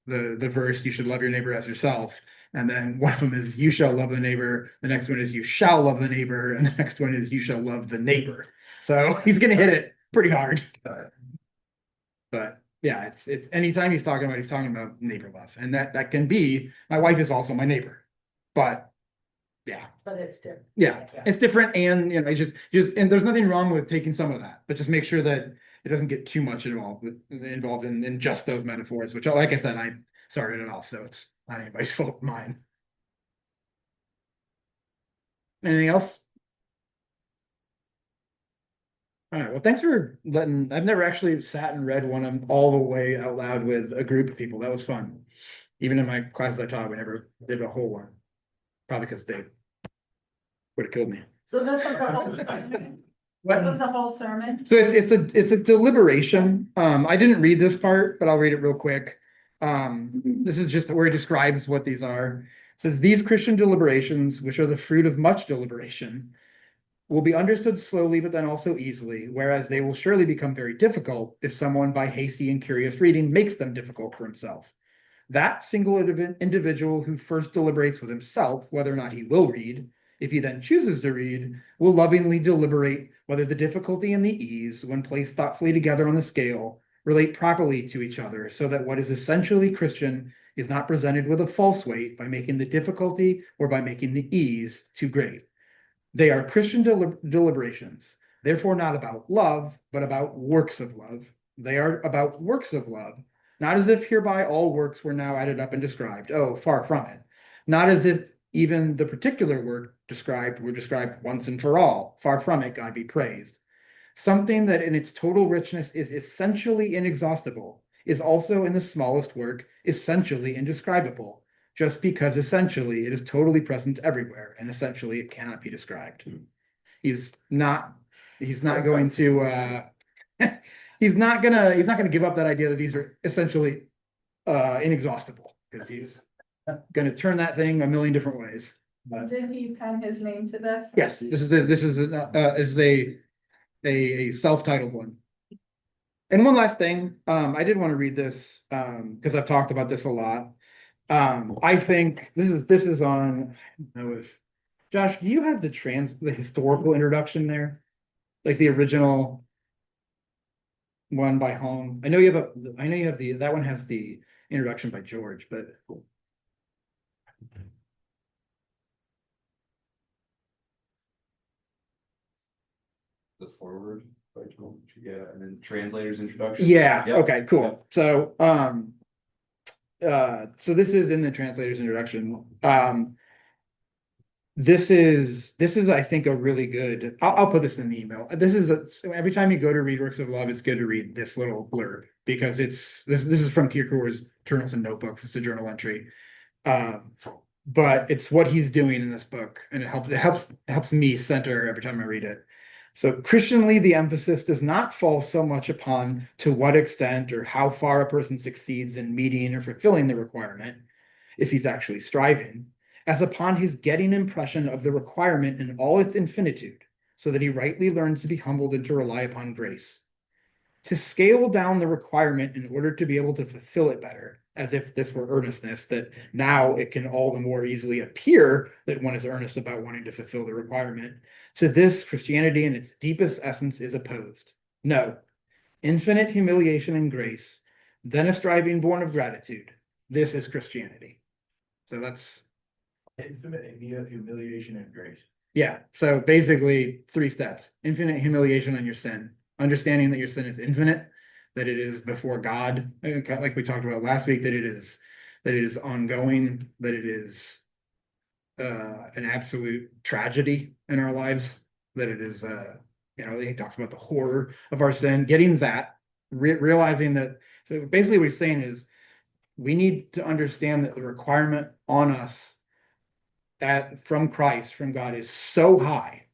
the verse, you should love your neighbor as yourself. And then one of them is you shall love the neighbor. The next one is you shall love the neighbor. And the next one is you shall love the neighbor. So he's going to hit it pretty hard. But yeah, it's anytime he's talking about neighbor love. And that can be, my wife is also my neighbor. But yeah. But it's different. Yeah, it's different. And just and there's nothing wrong with taking some of that, but just make sure that it doesn't get too much involved in just those metaphors, which, like I said, I started it off, so it's not anybody's fault, mine. Anything else? All right, well, thanks for I've never actually sat and read one of them all the way out loud with a group of people. That was fun. Even in my classes I taught, we never did a whole one. Probably because they would have killed me. So this was the whole sermon? This was the whole sermon? So it's a deliberation. I didn't read this part, but I'll read it real quick. This is just where he describes what these are. It says, these Christian deliberations, which are the fruit of much deliberation, will be understood slowly, but then also easily, whereas they will surely become very difficult if someone by hasty and curious reading makes them difficult for himself. That single individual who first deliberates with himself whether or not he will read, if he then chooses to read, will lovingly deliberate whether the difficulty and the ease, when placed thoughtfully together on the scale, relate properly to each other so that what is essentially Christian is not presented with a false weight by making the difficulty or by making the ease too great. They are Christian deliberations, therefore not about love, but about works of love. They are about works of love, not as if hereby all works were now added up and described. Oh, far from it. Not as if even the particular work described were described once and for all. Far from it, God be praised. Something that in its total richness is essentially inexhaustible is also in the smallest work essentially indescribable, just because essentially it is totally present everywhere and essentially it cannot be described. He's not going to he's not gonna give up that idea that these are essentially inexhaustible, because he's gonna turn that thing a million different ways. But Did he pen his name to this? yes, this is a self-titled one. And one last thing, I did want to read this because I've talked about this a lot. I think this is on, I don't know if Josh, do you have the historical introduction there? Like the original one by Hong? I know you have that one has the introduction by George, but The forward, like, yeah, and then translator's introduction. yeah, Yep. okay, cool. So so this is in the translator's introduction. This is I think a really good, I'll put this in the email. This is every time you go to read works of love, it's good to read this little blurb because this is from Kierkegaard's Journals and Notebooks. It's a journal entry. But it's what he's doing in this book, and it helps me center every time I read it. So Christianly, the emphasis does not fall so much upon to what extent or how far a person succeeds in meeting or fulfilling the requirement, if he's actually striving, as upon his getting impression of the requirement in all its infinitude, so that he rightly learns to be humbled and to rely upon grace. To scale down the requirement in order to be able to fulfill it better, as if this were earnestness, that now it can all the more easily appear that one is earnest about wanting to fulfill the requirement. To this, Christianity in its deepest essence is opposed. No, infinite humiliation and grace, then a striving born of gratitude. This is Christianity. So that's Infinite humiliation and grace. yeah. So basically 3 steps: infinite humiliation on your sin, understanding that your sin is infinite, that it is before God, like we talked about last week, that it is ongoing, that it is an absolute tragedy in our lives, that it is he talks about the horror of our sin, getting that, realizing that. So basically what he's saying is we need to understand that the requirement on us from Christ, from God, is so high.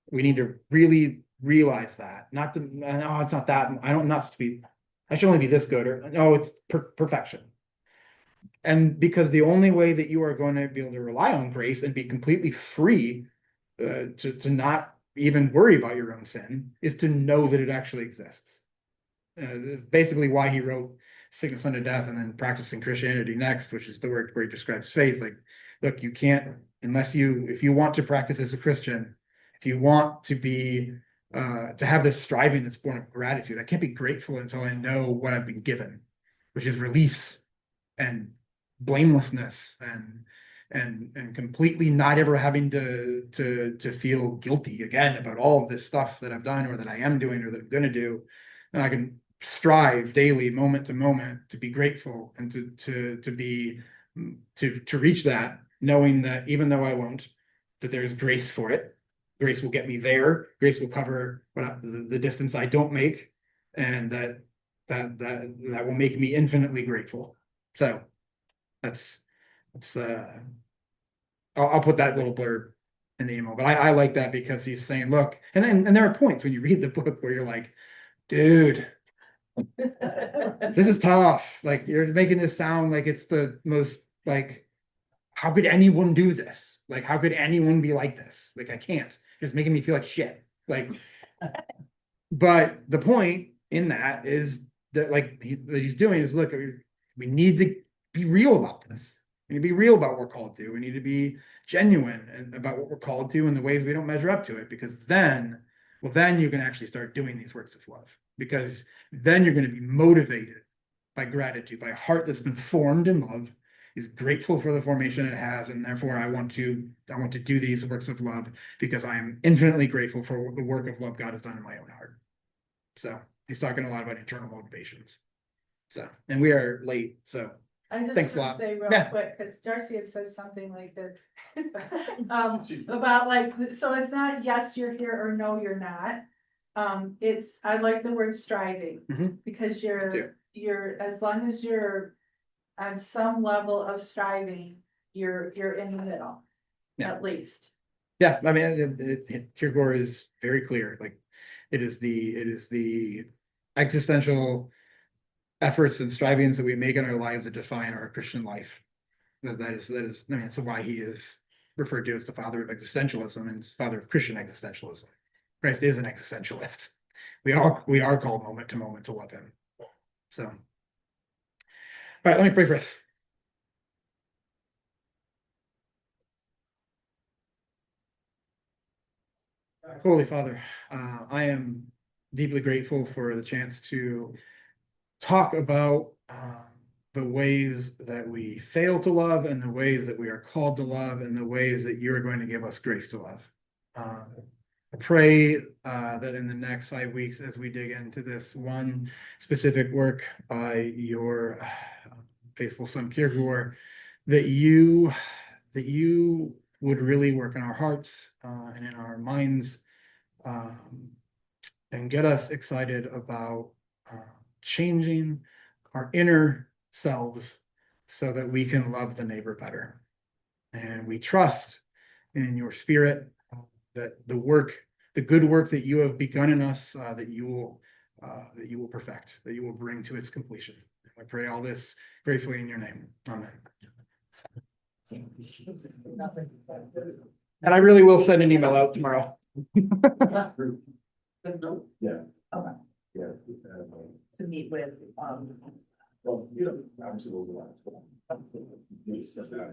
We need to really realize that. Not to, no, it's not that. I should only be this good, or no, it's perfection. And because the only way that you are going to be able to rely on grace and be completely free to not even worry about your own sin is to know that it actually exists. Basically why he wrote Sickness Unto Death and then Practicing Christianity next, which is the work where he describes faith. Like, look, you can't, if you want to practice as a Christian, if you want to be, to have this striving that's born of gratitude, I can't be grateful until I know what I've been given, which is release and blamelessness and completely not ever having to feel guilty again about all of this stuff that I've done or that I am doing or that I'm going to do. And I can strive daily, moment to moment, to be grateful and to reach that, knowing that even though I won't, that there's grace for it. Grace will get me there. Grace will cover the distance I don't make, and that will make me infinitely grateful. So that's I'll put that little blurb in the email, but I like that because he's saying, look, and there are points when you read the book where you're like, dude, this is tough. Like, you're making this sound like it's the most, like, how could anyone do this? Like, how could anyone be like this? Like, I can't. It's making me feel like shit. Like, but the point in that is that, like, that he's doing is, look, we need to be real about this. We need to be real about what we're called to. We need to be genuine about what we're called to and the ways we don't measure up to it, because then you can actually start doing these works of love. because then you're gonna be motivated by gratitude, by a heart that's been formed in love, is grateful for the formation it has, and therefore I want to do these works of love because I am infinitely grateful for the work of love God has done in my own heart. So he's talking a lot about internal motivations. So, and we are late, so I just Thanks a want lot. to say real Yeah. quick, because Darcy had said something like this. About like, so it's not yes, you're here, or no, you're not. It's, I like the word striving, Mhm. because too. you're, as long as you're on some level of striving, you're in the middle, Yeah. at least. Yeah, I mean, Kierkegaard is very clear, like, it is the existential efforts and strivings that we make in our lives that define our Christian life. That is, I mean, that's why he is referred to as the father of existentialism and father of Christian existentialism. Christ is an existentialist. We are called moment to love him. So, all right, let me pray for us. Holy Father, I am deeply grateful for the chance to talk about the ways that we fail to love and the ways that we are called to love and the ways that you are going to give us grace to love. I pray that in the next 5 weeks, as we dig into this one specific work by your faithful son Kierkegaard, that you would really work in our hearts and in our minds, and get us excited about changing our inner selves so that we can love the neighbor better. And we trust in your spirit that the good work that you have begun in us, that you will perfect, that you will bring to its completion. I pray all this gratefully in your name. Amen. And I really will send an email out tomorrow. Yeah. Okay. Yeah. To meet with, Well, you know, obviously we'll go on. Yes, that's not,